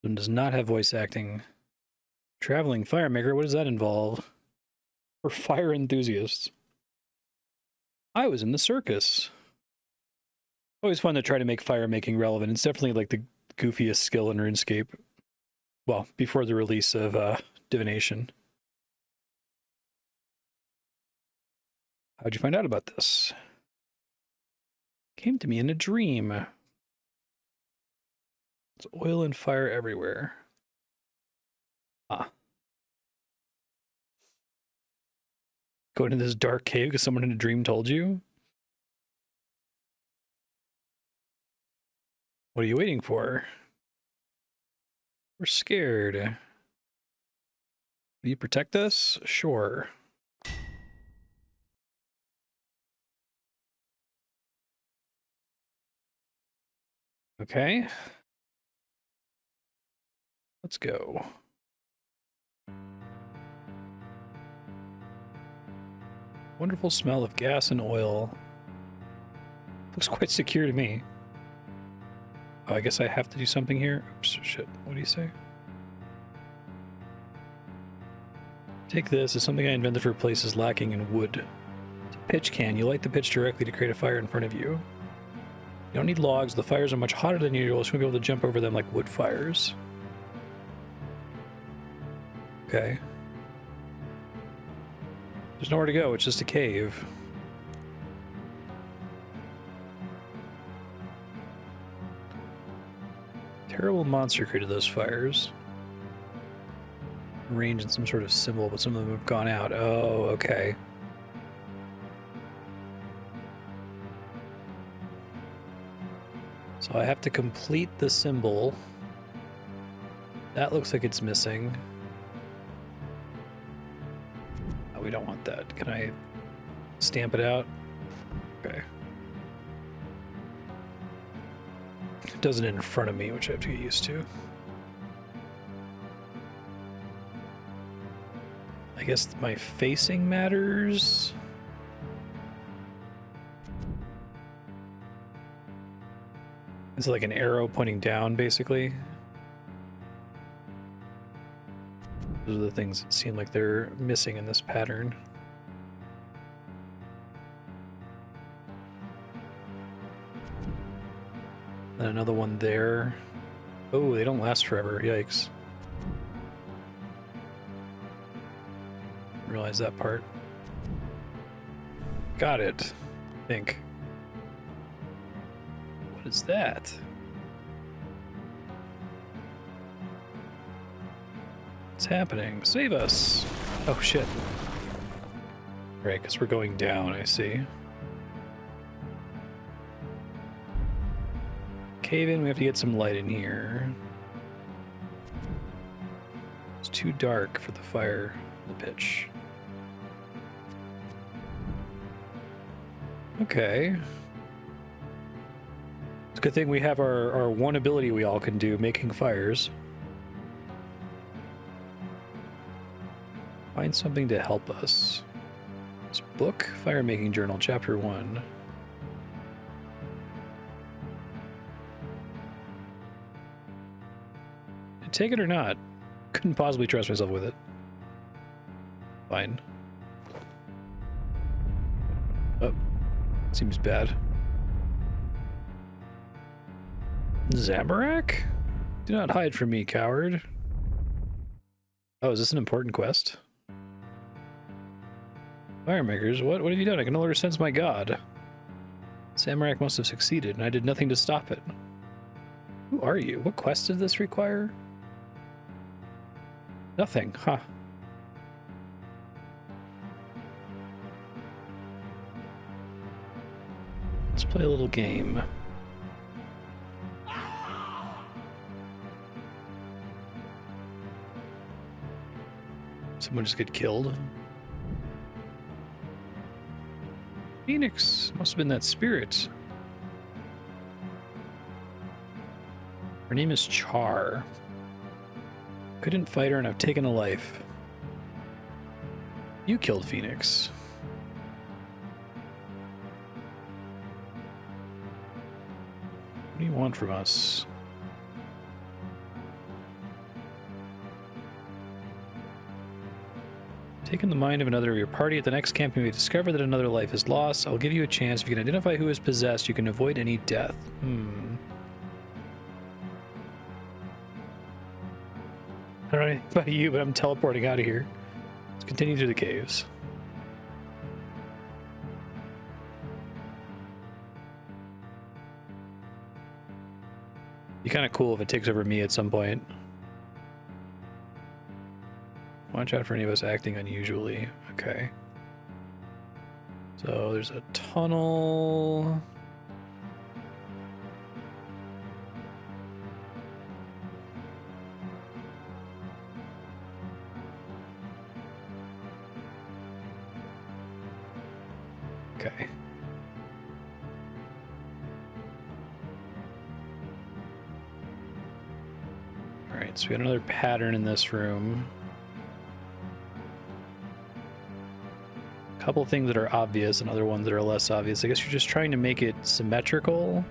Speaker 1: One does not have voice acting. Traveling Firemaker, what does that involve? For fire enthusiasts. I was in the circus. Always fun to try to make fire making relevant. It's definitely like the goofiest skill in RuneScape. Well, before the release of Divination. How'd you find out about this? Came to me in a dream. It's oil and fire everywhere. Ah. Go into this dark cave because someone in a dream told you? What are you waiting for? We're scared. Will you protect us? Sure. Okay. Let's go. Wonderful smell of gas and oil. Looks quite secure to me. Oh, I guess I have to do something here. Oops, shit. What do you say?
Speaker 6: Take this. It's something I invented for places lacking in wood. It's a pitch can. You light the pitch directly to create a fire in front of you. You don't need logs. The fires are much hotter than usual, so you'll be able to jump over them like wood fires. Okay. There's nowhere to go. It's just a cave. Terrible monster created those fires. Arranged in some sort of symbol, but some of them have gone out. Oh, okay. So I have to complete the symbol. That looks like it's missing. Oh, we don't want that. Can I stamp it out? Okay. It does it in front of me, which I have to get used to. I guess my facing matters. It's like an arrow pointing down, basically. Those are the things that seem like they're missing in this pattern. And another one there. Oh, they don't last forever. Yikes. Realize that part. Got it. I think. What is that? What's happening? Save us! Oh shit. Right, because we're going down, I see. Cave in, we have to get some light in here. It's too dark for the fire, the pitch. Okay. It's a good thing we have our one ability we all can do, making fires. Find something to help us. This book, Fire Making Journal, Chapter 1. Take it or not? Couldn't possibly trust myself with it. Fine. Oh. Seems bad. Zamorak? Do not hide from me, coward. Oh, is this an important quest? Firemakers, what have you done? I can no longer sense my god. Zamorak must have succeeded, and I did nothing to stop it. Who are you? What quest does this require? Nothing, huh? Let's play a little game. Someone just get killed? Phoenix! Must have been that spirit. Her name is Char. Couldn't fight her and I've taken a life. You killed Phoenix. What do you want from us? Taken the mind of another of your party. At the next camp, you may discover that another life is lost. I'll give you a chance. If you can identify who is possessed, you can avoid any death. I don't know anything about you, but I'm teleporting out of here. Let's continue through the caves. Be kind of cool if it takes over me at some point. Watch out for any of us acting unusually. Okay. So there's a tunnel. Okay. All right, so we got another pattern in this room. A couple things that are obvious and other ones that are less obvious. I guess you're just trying to make it symmetrical.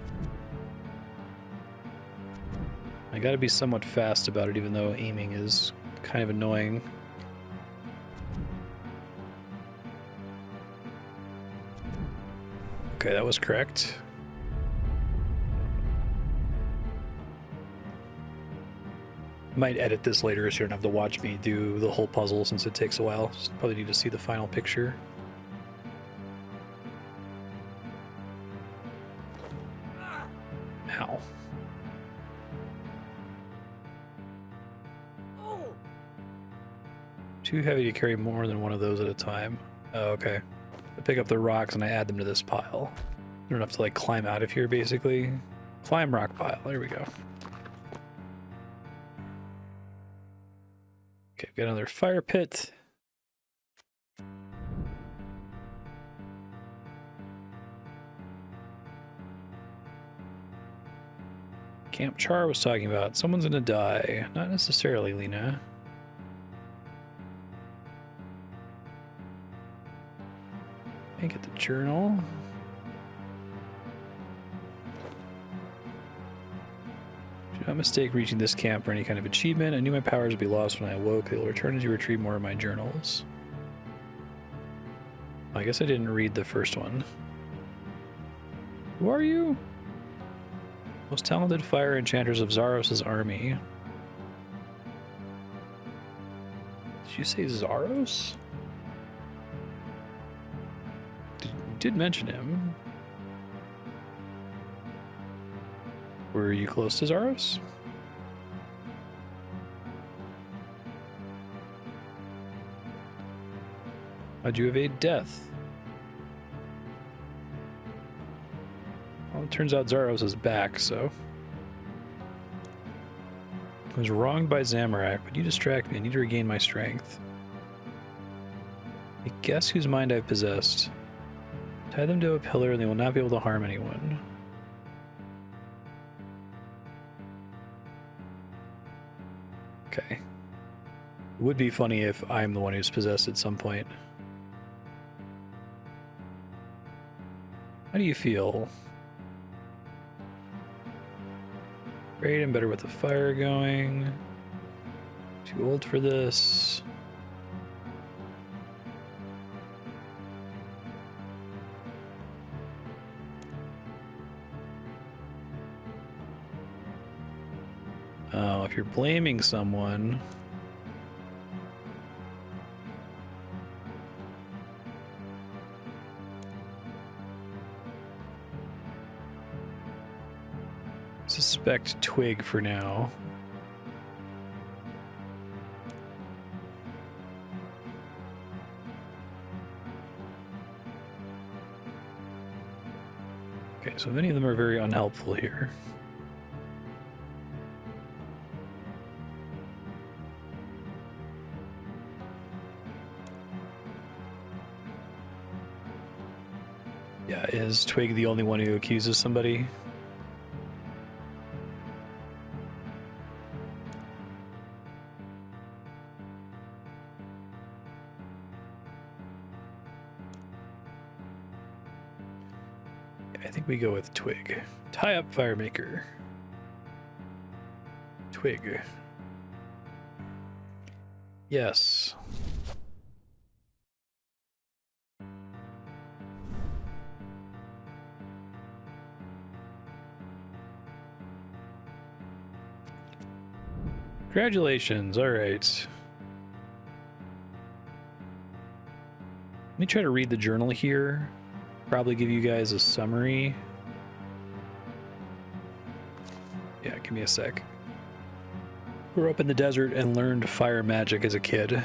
Speaker 6: I gotta be somewhat fast about it, even though aiming is kind of annoying. Okay, that was correct. Might edit this later so you don't have to watch me do the whole puzzle since it takes a while. Just probably need to see the final picture. Ow. Too heavy to carry more than one of those at a time. Oh, okay. I pick up the rocks and I add them to this pile. You don't have to like climb out of here basically. Climb rock pile. There we go. Okay, we've got another fire pit. Camp Char was talking about someone's gonna die. Not necessarily, Lena. I get the journal. Do not mistake reaching this camp for any kind of achievement. I knew my powers would be lost when I awoke. They will return as you retrieve more of my journals. I guess I didn't read the first one. Who are you? Most talented fire enchanters of Zaros' army. Did you say Zaros? You did mention him. Were you close to Zaros? How'd you evade death? Well, it turns out Zaros is back, so... I was wronged by Zamorak, but you distract me. I need to regain my strength. I guess whose mind I've possessed. Tie them to a pillar and they will not be able to harm anyone. Okay. It would be funny if I'm the one who's possessed at some point. How do you feel? Great, I'm better with the fire going. Too old for this. Oh, if you're blaming someone... Suspect Twig for now. Okay, so many of them are very unhelpful here. Yeah, is Twig the only one who accuses somebody? I think we go with Twig. Tie up Firemaker. Twig. Yes. Congratulations, alright. Let me try to read the journal here. Probably give you guys a summary. Yeah, give me a sec. Grew up in the desert and learned fire magic as a kid.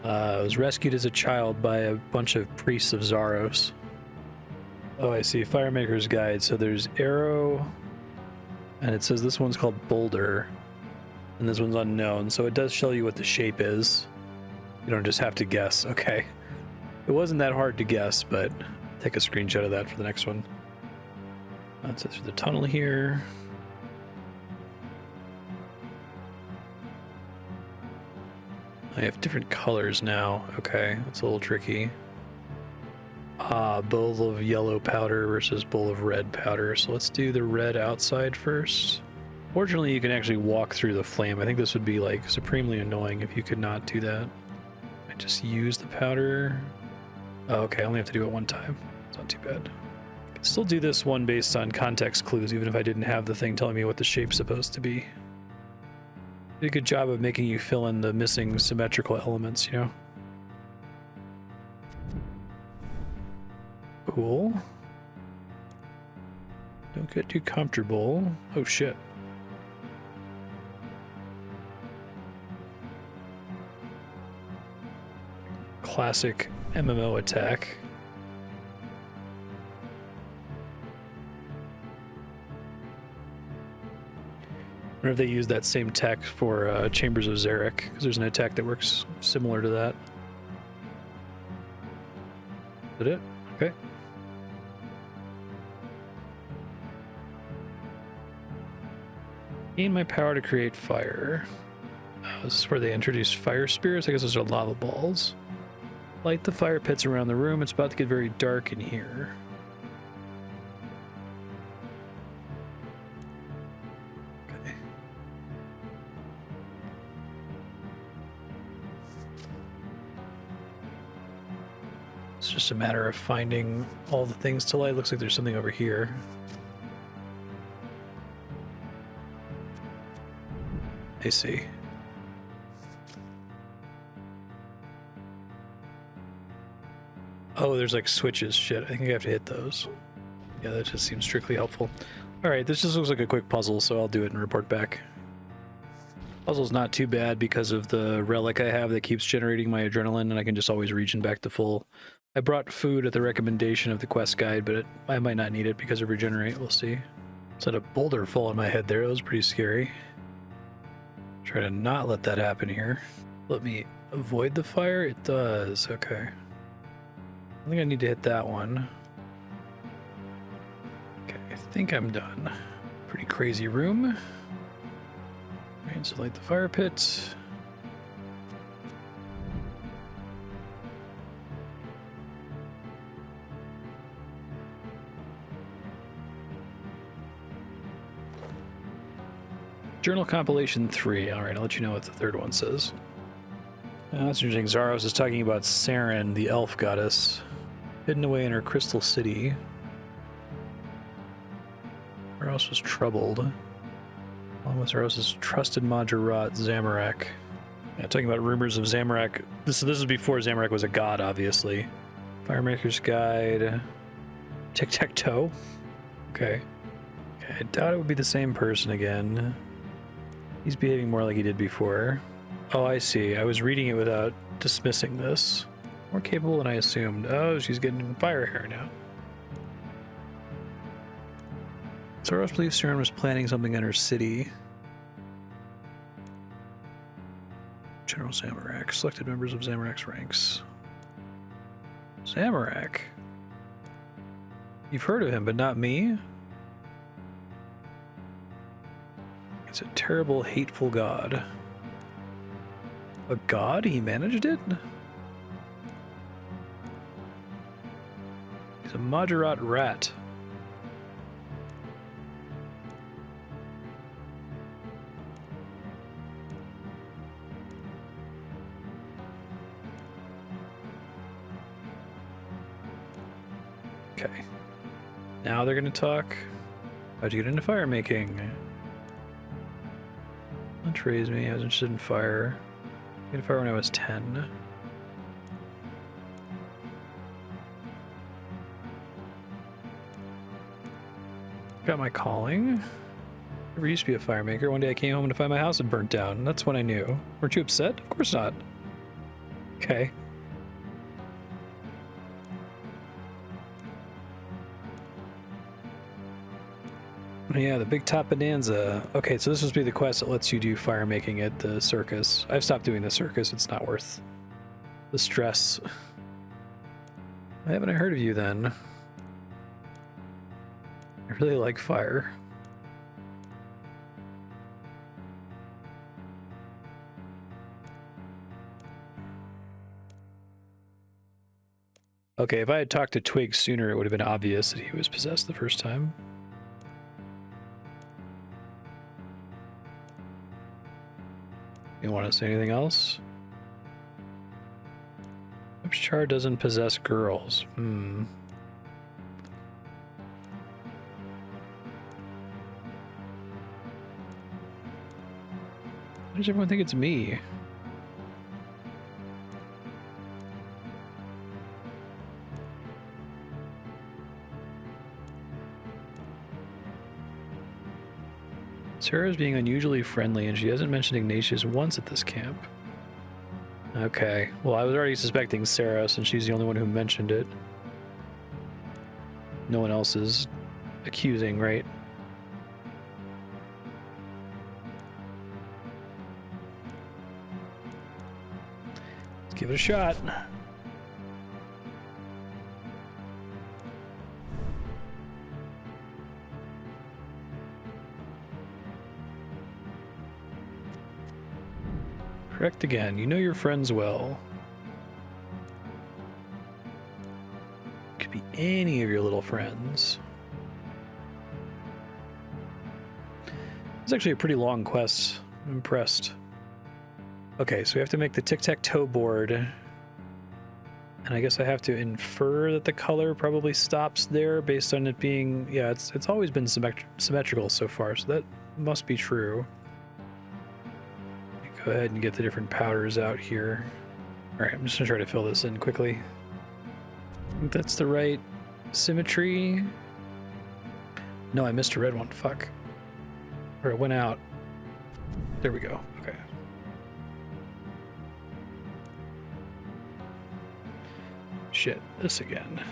Speaker 6: I was rescued as a child by a bunch of priests of Zaros. Oh, I see. Firemaker's Guide. So there's Arrow, and it says this one's called Boulder, and this one's unknown. So it does show you what the shape is. You don't just have to guess. Okay. It wasn't that hard to guess, but take a screenshot of that for the next one. It says through the tunnel here. I have different colors now. Okay, that's a little tricky. Bowl of yellow powder versus bowl of red powder. So let's do the red outside first. Fortunately, you can actually walk through the flame. I think this would be like supremely annoying if you could not do that. I just use the powder. Oh, okay, I only have to do it one time. It's not too bad. Still do this one based on context clues, even if I didn't have the thing telling me what the shape's supposed to be. Did a good job of making you fill in the missing symmetrical elements, you know? Cool. Don't get too comfortable. Oh shit. Classic MMO attack. I wonder if they use that same tech for Chambers of Zarek, because there's an attack that works similar to that. Is that it? Okay. Gain my power to create fire. This is where they introduced fire spirits. I guess those are lava balls. Light the fire pits around the room. It's about to get very dark in here. Okay. It's just a matter of finding all the things to light. Looks like there's something over here. I see. Oh, there's like switches. Shit, I think I have to hit those. Yeah, that just seems strictly helpful. Alright, this just looks like a quick puzzle, so I'll do it and report back. Puzzle's not too bad because of the relic I have that keeps generating my adrenaline, and I can just always regen back to full. I brought food at the recommendation of the quest guide, but I might not need it because of regenerate. We'll see. Just had a boulder fall on my head there. It was pretty scary. Try to not let that happen here. Let me avoid the fire. It does. Okay. I think I need to hit that one. Okay, I think I'm done. Pretty crazy room. Alright, so light the fire pit. Journal compilation 3. Alright, I'll let you know what the third one says. That's interesting. Zaros is talking about Saren, the elf goddess, hidden away in her crystal city. Zaros was troubled, along with Zaros' trusted Majorat, Zamorak. Yeah, talking about rumors of Zamorak. This is before Zamorak was a god, obviously. Firemaker's Guide. Tic-tac-toe. Okay. I doubt it would be the same person again. He's behaving more like he did before. Oh, I see. I was reading it without dismissing this. More capable than I assumed. Oh, she's getting fire hair now. Zaros believes Saren was planning something in her city. General Zamorak. Selected members of Zamorak's ranks. Zamorak? You've heard of him, but not me? He's a terrible, hateful god. A god? He managed it? He's a Majorat rat. Okay. Now they're gonna talk. How'd you get into fire making? Don't raise me. I was interested in fire. I got fire when I was 10. Got my calling. Never used to be a fire maker. One day I came home to find my house had burnt down. That's when I knew. Weren't you upset? Of course not. Okay. Yeah, the Big Top Bonanza. Okay, so this must be the quest that lets you do fire making at the circus. I've stopped doing the circus. It's not worth the stress. Why haven't I heard of you then? I really like fire. Okay, if I had talked to Twig sooner, it would have been obvious that he was possessed the first time. You want to say anything else? Char doesn't possess girls. Why does everyone think it's me? Sarah's being unusually friendly, and she hasn't mentioned Ignatius once at this camp. Okay, well, I was already suspecting Sarah since she's the only one who mentioned it. No one else is accusing, right? Let's give it a shot. Correct again. You know your friends well. Could be any of your little friends. It's actually a pretty long quest. I'm impressed. Okay, so we have to make the tic-tac-toe board. And I guess I have to infer that the color probably stops there based on it being... Yeah, it's always been symmetrical so far, so that must be true. Go ahead and get the different powders out here. All right, I'm just gonna try to fill this in quickly. I think that's the right symmetry. No, I missed a red one. Fuck. Or it went out. There we go. Okay. Shit, this again.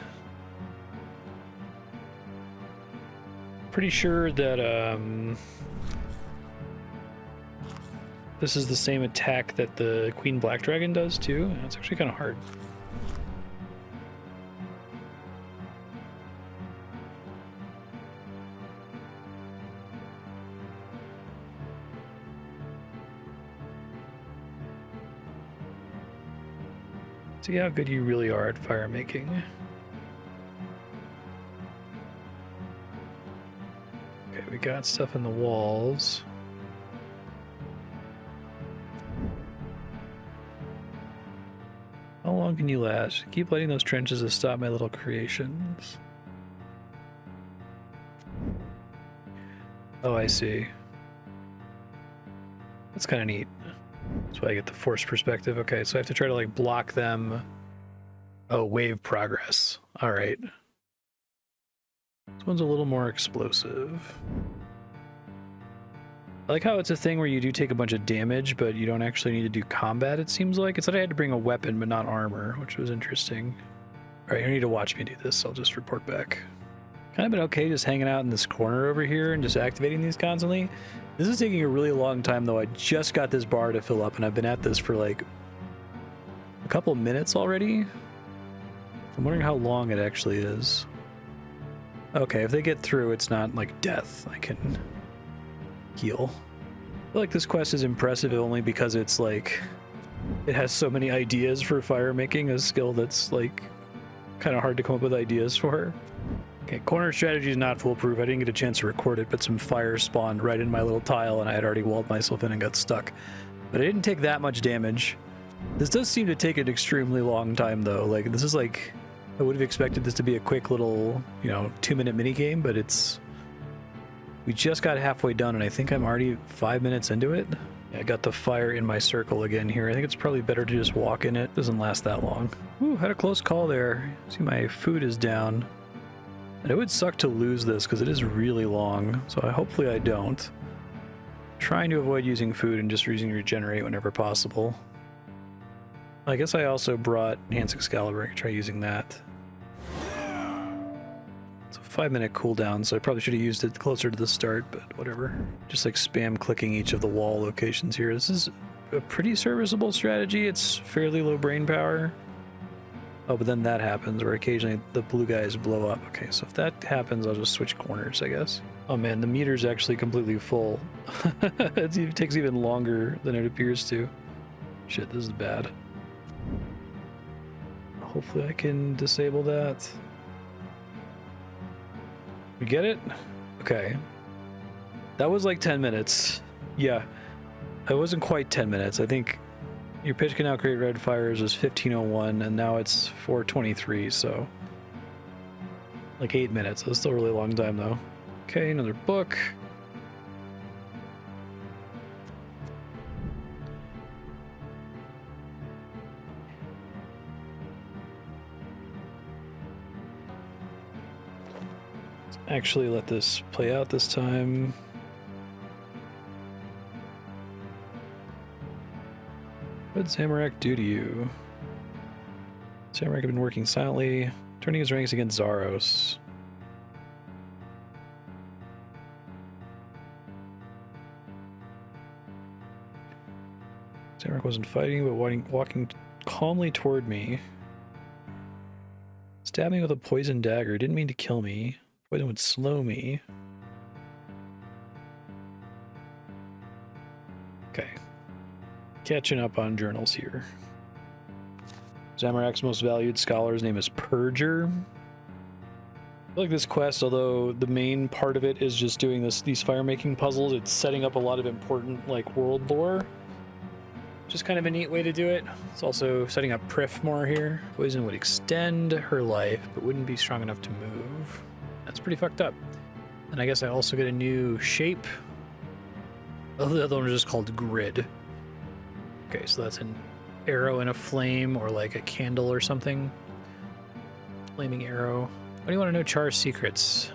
Speaker 6: Pretty sure that this is the same attack that the Queen Black Dragon does too. It's actually kind of hard. See how good you really are at fire making. Okay, we got stuff in the walls. How long can you last? Keep lighting those trenches to stop my little creations. Oh, I see. That's kind of neat. That's why I get the force perspective. Okay, so I have to try to like block them. Oh, wave progress. All right. This one's a little more explosive. I like how it's a thing where you do take a bunch of damage, but you don't actually need to do combat, it seems like. It said I had to bring a weapon, but not armor, which was interesting. All right, you need to watch me do this. I'll just report back. Kind of been okay just hanging out in this corner over here and just activating these constantly. This is taking a really long time, though. I just got this bar to fill up, and I've been at this for like a couple minutes already. I'm wondering how long it actually is. Okay, if they get through, it's not like death. I can heal. I feel like this quest is impressive only because it's like it has so many ideas for fire making, a skill that's like kind of hard to come up with ideas for. Okay, corner strategy is not foolproof. I didn't get a chance to record it, but some fire spawned right in my little tile and I had already walled myself in and got stuck. But I didn't take that much damage. This does seem to take an extremely long time though. Like this is like, I would have expected this to be a quick little, 2-minute mini game, but we just got halfway done and I think I'm already 5 minutes into it. Yeah, I got the fire in my circle again here. I think it's probably better to just walk in it. Doesn't last that long. Ooh, had a close call there. See, my food is down. And it would suck to lose this because it is really long, so hopefully I don't. Trying to avoid using food and just using regenerate whenever possible. I guess I also brought Enhanced Excalibur. I could try using that. It's a 5-minute cooldown, so I probably should have used it closer to the start, but whatever. Just like spam clicking each of the wall locations here. This is a pretty serviceable strategy. It's fairly low brain power. Oh, but then that happens where occasionally the blue guys blow up. Okay, so if that happens, I'll just switch corners, I guess. Oh man, the meter's actually completely full. It takes even longer than it appears to. Shit, this is bad. Hopefully I can disable that. We get it? Okay. That was like 10 minutes. Yeah. It wasn't quite 10 minutes. I think your pitch can now create red fires was 1501 and now it's 423, so like 8 minutes. That's still a really long time though. Okay, another book. Actually, let this play out this time. What did Zamorak do to you? Zamorak had been working silently, turning his ranks against Zaros. Zamorak wasn't fighting, but walking calmly toward me. Stabbed me with a poison dagger. Didn't mean to kill me. Poison would slow me. Okay. Catching up on journals here. Zamorak's most valued scholar's name is Purger. I feel like this quest, although the main part of it is just doing these fire-making puzzles, it's setting up a lot of important like world lore. Just kind of a neat way to do it. It's also setting up Prif more here. Poison would extend her life, but wouldn't be strong enough to move. That's pretty fucked up. And I guess I also get a new shape. Oh, the other one was just called Grid. Okay, so that's an arrow and a flame, or like a candle or something. Flaming arrow. What do you want to know Char's secrets?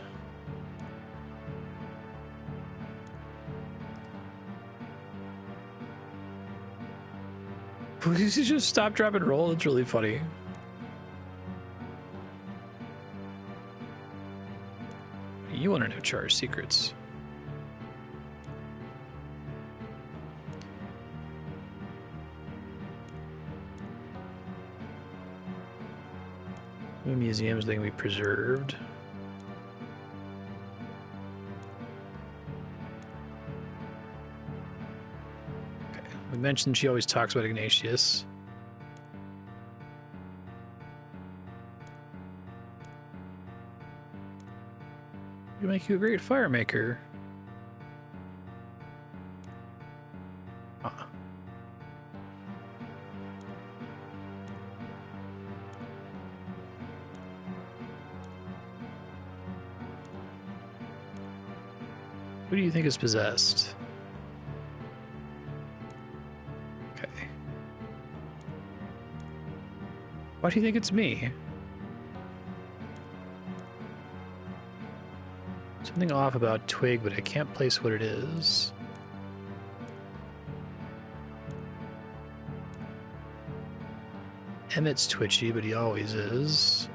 Speaker 6: Please just stop, drop, and roll. It's really funny. You want to know Char's secrets? The museums they can be preserved. Okay, we mentioned she always talks about Ignatius. You make you a great firemaker. Who do you think is possessed? Okay. Why do you think it's me? Something off about Twig, but I can't place what it is. Emmett's twitchy, but he always is.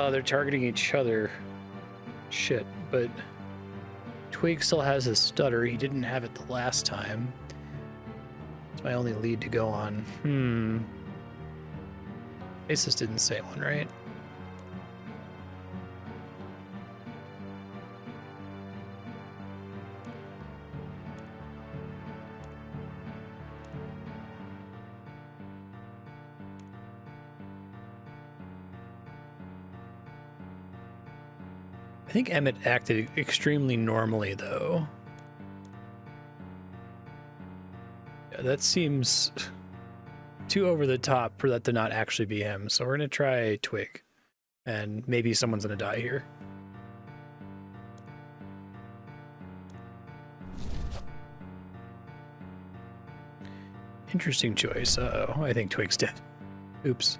Speaker 6: They're targeting each other. Shit, but Twig still has his stutter. He didn't have it the last time. It's my only lead to go on. Asus didn't say one, right? I think Emmett acted extremely normally, though. Yeah, that seems too over the top for that to not actually be him. So we're gonna try Twig, and maybe someone's gonna die here. Interesting choice. Uh-oh, I think Twig's dead. Oops.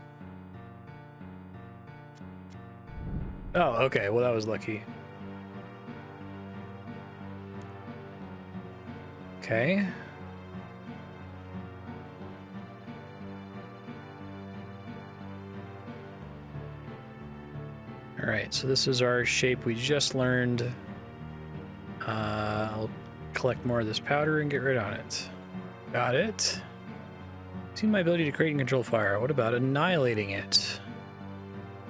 Speaker 6: Oh, okay. Well, that was lucky. Okay. All right, so this is our shape we just learned. I'll collect more of this powder and get rid on it. Got it. Seen my ability to create and control fire. What about annihilating it?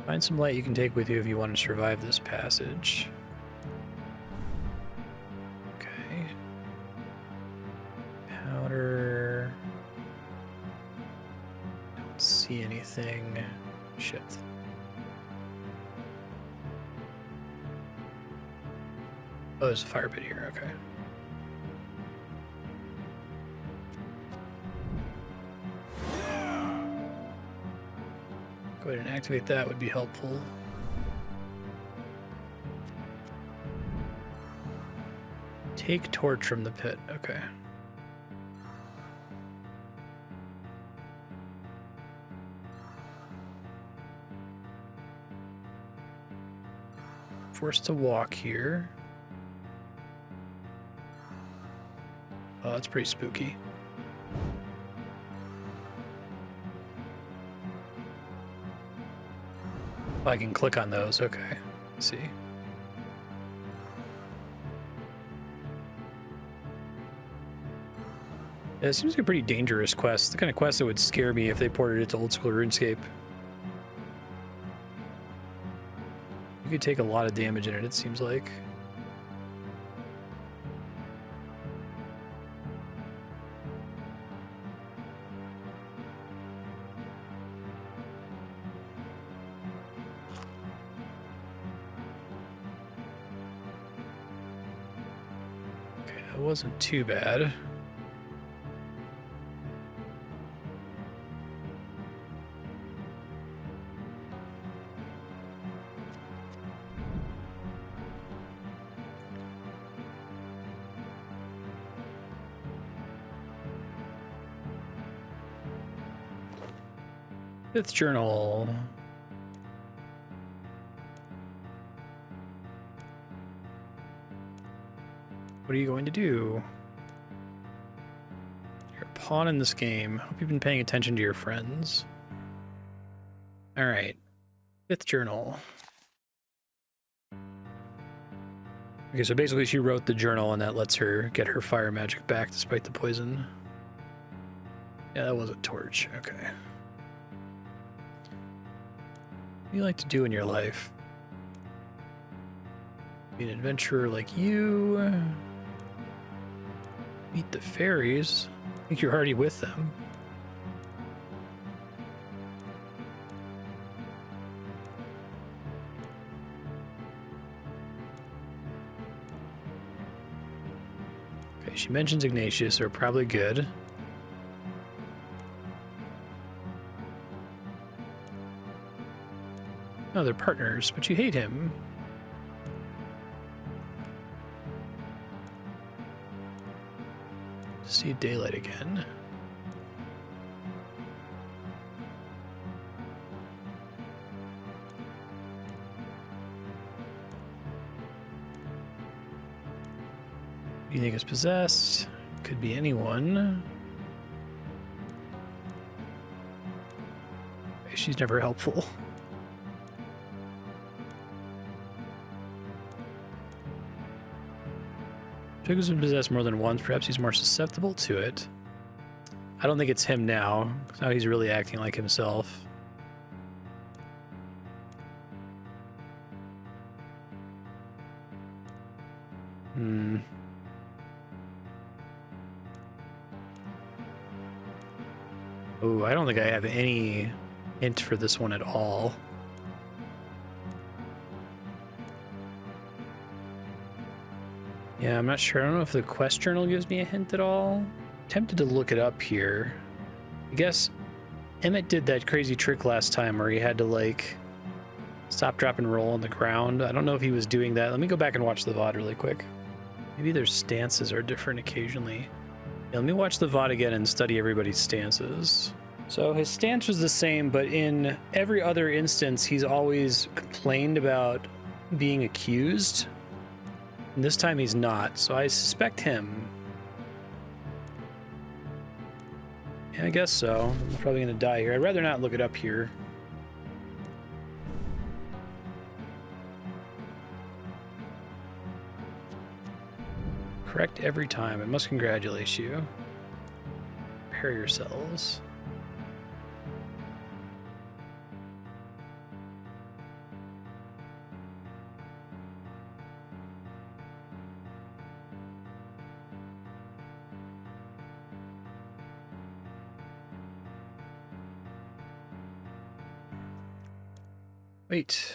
Speaker 6: Find some light you can take with you if you want to survive this passage. Okay. Powder. Don't see anything. Shit. Oh, there's a fire pit here. Okay. Go ahead and activate that would be helpful. Take torch from the pit. Okay. forced to walk here. Oh, that's pretty spooky. Oh, I can click on those. Okay. Let's see. Yeah, it seems like a pretty dangerous quest. The kind of quest that would scare me if they ported it to old school RuneScape. You could take a lot of damage in it, it seems like. Okay, that wasn't too bad. Fifth journal. What are you going to do? You're a pawn in this game. Hope you've been paying attention to your friends. All right. Fifth journal. Okay, so basically she wrote the journal and that lets her get her fire magic back despite the poison. Yeah, that was a torch. Okay. What do you like to do in your life? Be an adventurer like you. Meet the fairies. I think you're already with them. Okay, she mentions Ignatius, so probably good. No, they're partners, but you hate him. See daylight again. Who do you think is possessed? Could be anyone. She's never helpful. Jug has been possessed more than once. Perhaps he's more susceptible to it. I don't think it's him now. Now he's really acting like himself. Oh, I don't think I have any hint for this one at all. Yeah, I'm not sure. I don't know if the quest journal gives me a hint at all. Tempted to look it up here. I guess Emmett did that crazy trick last time where he had to like stop, drop, and roll on the ground. I don't know if he was doing that. Let me go back and watch the VOD really quick. Maybe their stances are different occasionally. Yeah, let me watch the VOD again and study everybody's stances. So his stance was the same, but in every other instance, he's always complained about being accused. And this time he's not, so I suspect him. Yeah, I guess so. I'm probably gonna die here. I'd rather not look it up here. Correct every time. I must congratulate you. Prepare yourselves. Wait.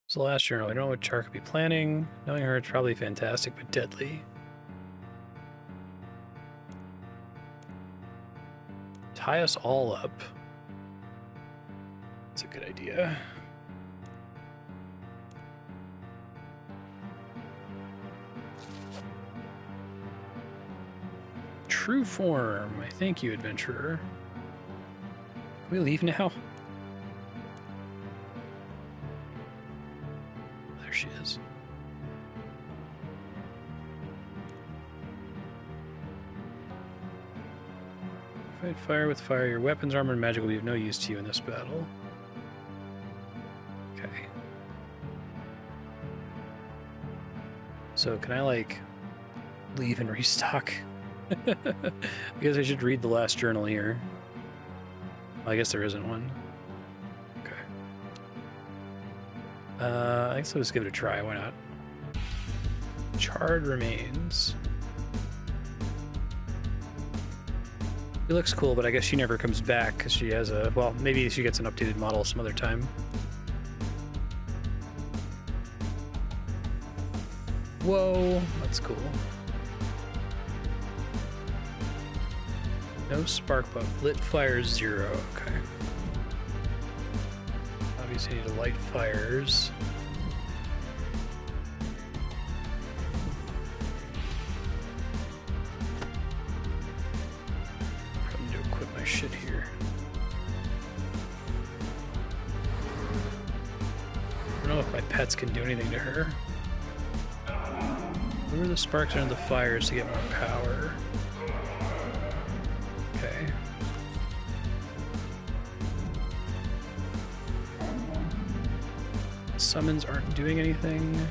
Speaker 6: It's the last journal. I don't know what Char could be planning. Knowing her, it's probably fantastic, but deadly. Tie us all up. That's a good idea. True form. Thank you, adventurer. Can we leave now? There she is. Fight fire with fire. Your weapons, armor, and magic will be of no use to you in this battle. Okay. So can I, like, leave and restock? I guess I should read the last journal here. Well, I guess there isn't one. Okay. I guess I'll just give it a try. Why not? Charred remains. She looks cool, but I guess she never comes back because she has a... Well, maybe she gets an updated model some other time. Whoa, that's cool. No spark buff. Lit fires 0. Okay. Obviously, need to light fires. Probably need to equip my shit here. I don't know if my pets can do anything to her. Lure the sparks under the fires to get more power. Okay. Summons aren't doing anything.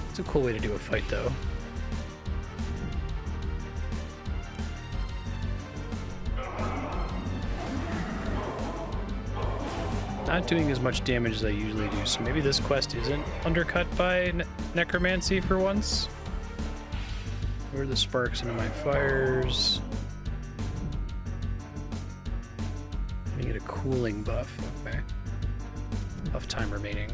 Speaker 6: It's a cool way to do a fight, though. Not doing as much damage as I usually do, so maybe this quest isn't undercut by necromancy for once. Lure the sparks into my fires. Let me get a cooling buff. Okay. Buff time remaining.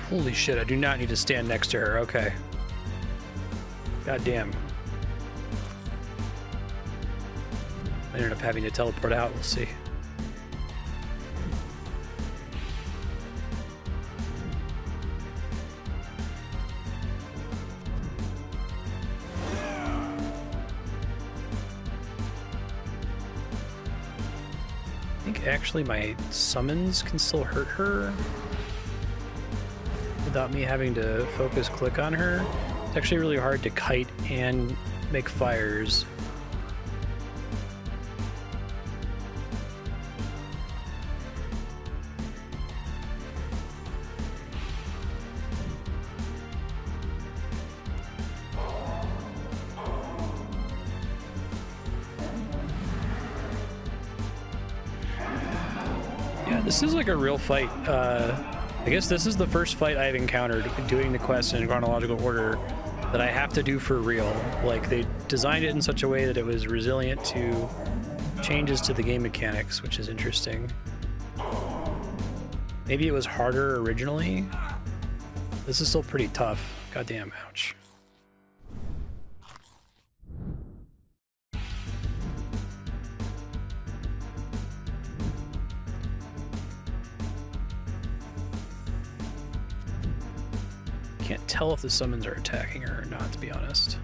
Speaker 6: Holy shit, I do not need to stand next to her. Okay. God damn. I ended up having to teleport out. We'll see. I think actually my summons can still hurt her without me having to focus click on her. It's actually really hard to kite and make fires. Yeah, this is like a real fight. I guess this is the first fight I've encountered doing the quest in chronological order that I have to do for real. Like, they designed it in such a way that it was resilient to changes to the game mechanics, which is interesting. Maybe it was harder originally. This is still pretty tough. Goddamn, ouch. Can't tell if the summons are attacking her or not, to be honest.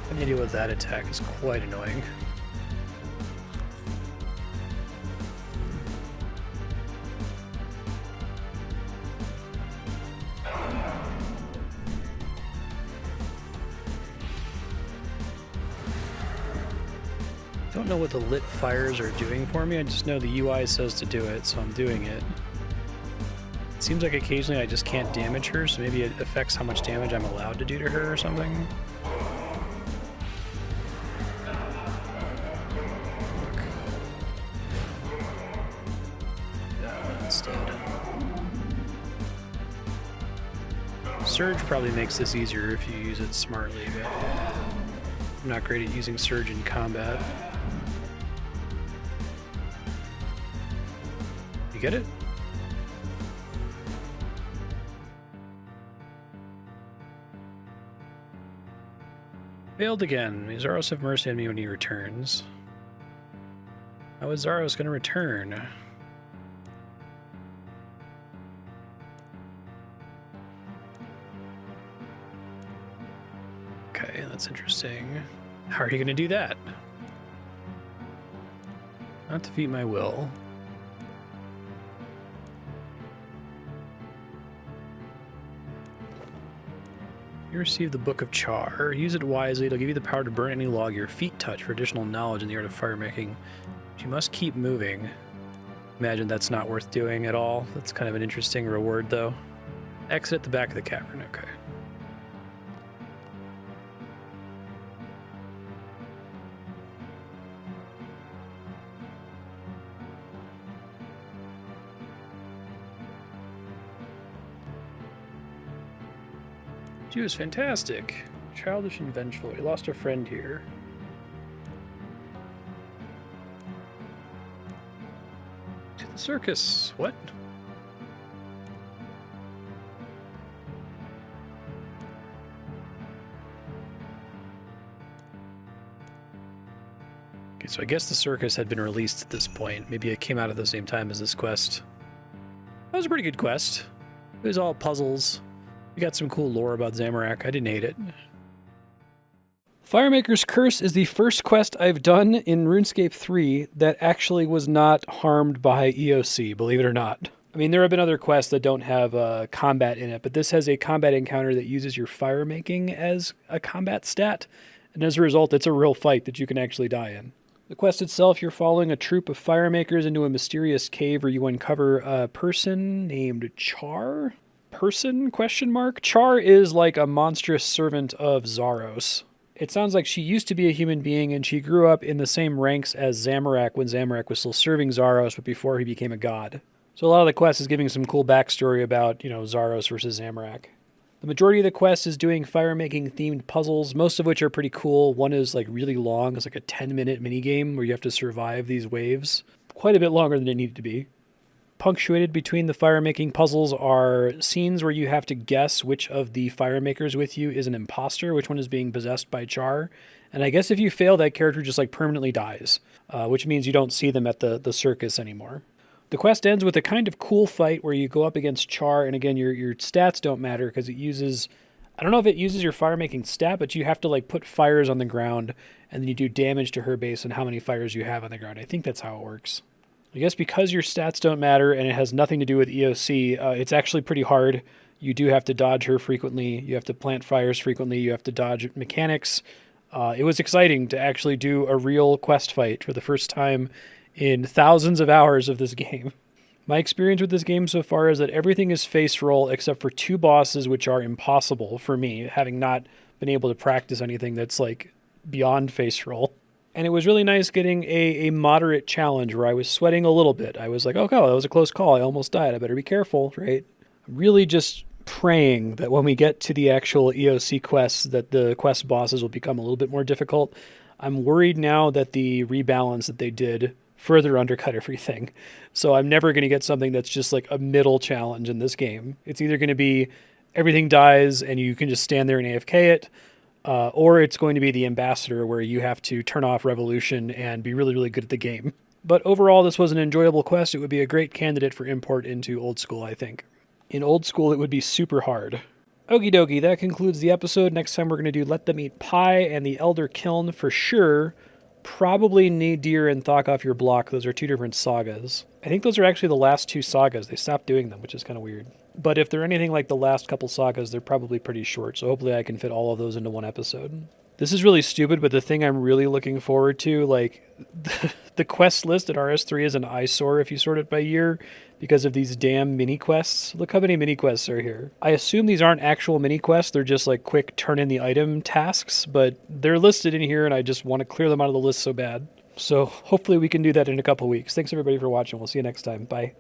Speaker 6: Having to deal with that attack is quite annoying. Don't know what the lit fires are doing for me. I just know the UI says to do it, so I'm doing it. It seems like occasionally I just can't damage her, so maybe it affects how much damage I'm allowed to do to her or something. Instead. Surge probably makes this easier if you use it smartly, but I'm not great at using Surge in combat. You get it? Failed again. May Zaros have mercy on me when he returns. How is Zaros going to return? Okay, that's interesting. How are you going to do that? Not defeat my will. You receive the Book of Char. Use it wisely. It'll give you the power to burn any log your feet touch for additional knowledge in the art of firemaking. But you must keep moving. Imagine that's not worth doing at all. That's kind of an interesting reward, though. Exit at the back of the cavern. Okay. She was fantastic. Childish and vengeful. We lost a friend here. To the circus. What? Okay, so I guess the circus had been released at this point. Maybe it came out at the same time as this quest. That was a pretty good quest. It was all puzzles. We got some cool lore about Zamorak. I didn't hate it. Firemaker's Curse is the first quest I've done in RuneScape 3 that actually was not harmed by EOC, believe it or not. I mean, there have been other quests that don't have combat in it, but this has a combat encounter that uses your firemaking as a combat stat, and as a result, it's a real fight that you can actually die in. The quest itself, you're following a troop of firemakers into a mysterious cave where you uncover a person named Char? Person? Question mark? Char is like a monstrous servant of Zaros. It sounds like she used to be a human being and she grew up in the same ranks as Zamorak when Zamorak was still serving Zaros, but before he became a god. So a lot of the quest is giving some cool backstory about, Zaros versus Zamorak. The majority of the quest is doing firemaking themed puzzles, most of which are pretty cool. One is like really long. It's like a 10-minute minigame where you have to survive these waves. Quite a bit longer than it needed to be. Punctuated between the firemaking puzzles are scenes where you have to guess which of the firemakers with you is an imposter, which one is being possessed by Char. And I guess if you fail, that character just like permanently dies, which means you don't see them at the circus anymore. The quest ends with a kind of cool fight where you go up against Char, and again, your stats don't matter because it uses, I don't know if it uses your firemaking stat, but you have to like put fires on the ground, and then you do damage to her based on how many fires you have on the ground. I think that's how it works. I guess because your stats don't matter and it has nothing to do with EOC, it's actually pretty hard. You do have to dodge her frequently. You have to plant fires frequently. You have to dodge mechanics. It was exciting to actually do a real quest fight for the first time in thousands of hours of this game. My experience with this game so far is that everything is face roll except for two bosses, which are impossible for me, having not been able to practice anything that's like beyond face roll. And it was really nice getting a moderate challenge where I was sweating a little bit. I was like, oh, God, that was a close call. I almost died. I better be careful, right? I'm really just praying that when we get to the actual EOC quests, that the quest bosses will become a little bit more difficult. I'm worried now that the rebalance that they did further undercut everything. So I'm never going to get something that's just like a middle challenge in this game. It's either going to be everything dies and you can just stand there and AFK it, or it's going to be the ambassador where you have to turn off revolution and be really, really good at the game. But overall, this was an enjoyable quest. It would be a great candidate for import into old school, I think. In old school, it would be super hard. Okie dokie, that concludes the episode. Next time we're going to do Let Them Eat Pie and the Elder Kiln for sure. Probably Nadir and Thok Off Your Block. Those are two different sagas. I think those are actually the last two sagas. They stopped doing them, which is kind of weird. But if they're anything like the last couple sagas, they're probably pretty short, so hopefully I can fit all of those into one episode. This is really stupid, but the thing I'm really looking forward to, like, the quest list at RS3 is an eyesore if you sort it by year because of these damn mini-quests. Look how many mini-quests are here. I assume these aren't actual mini-quests, they're just, like, quick turn-in-the-item tasks, but they're listed in here, and I just want to clear them out of the list so bad. So hopefully we can do that in a couple weeks. Thanks, everybody, for watching. We'll see you next time. Bye.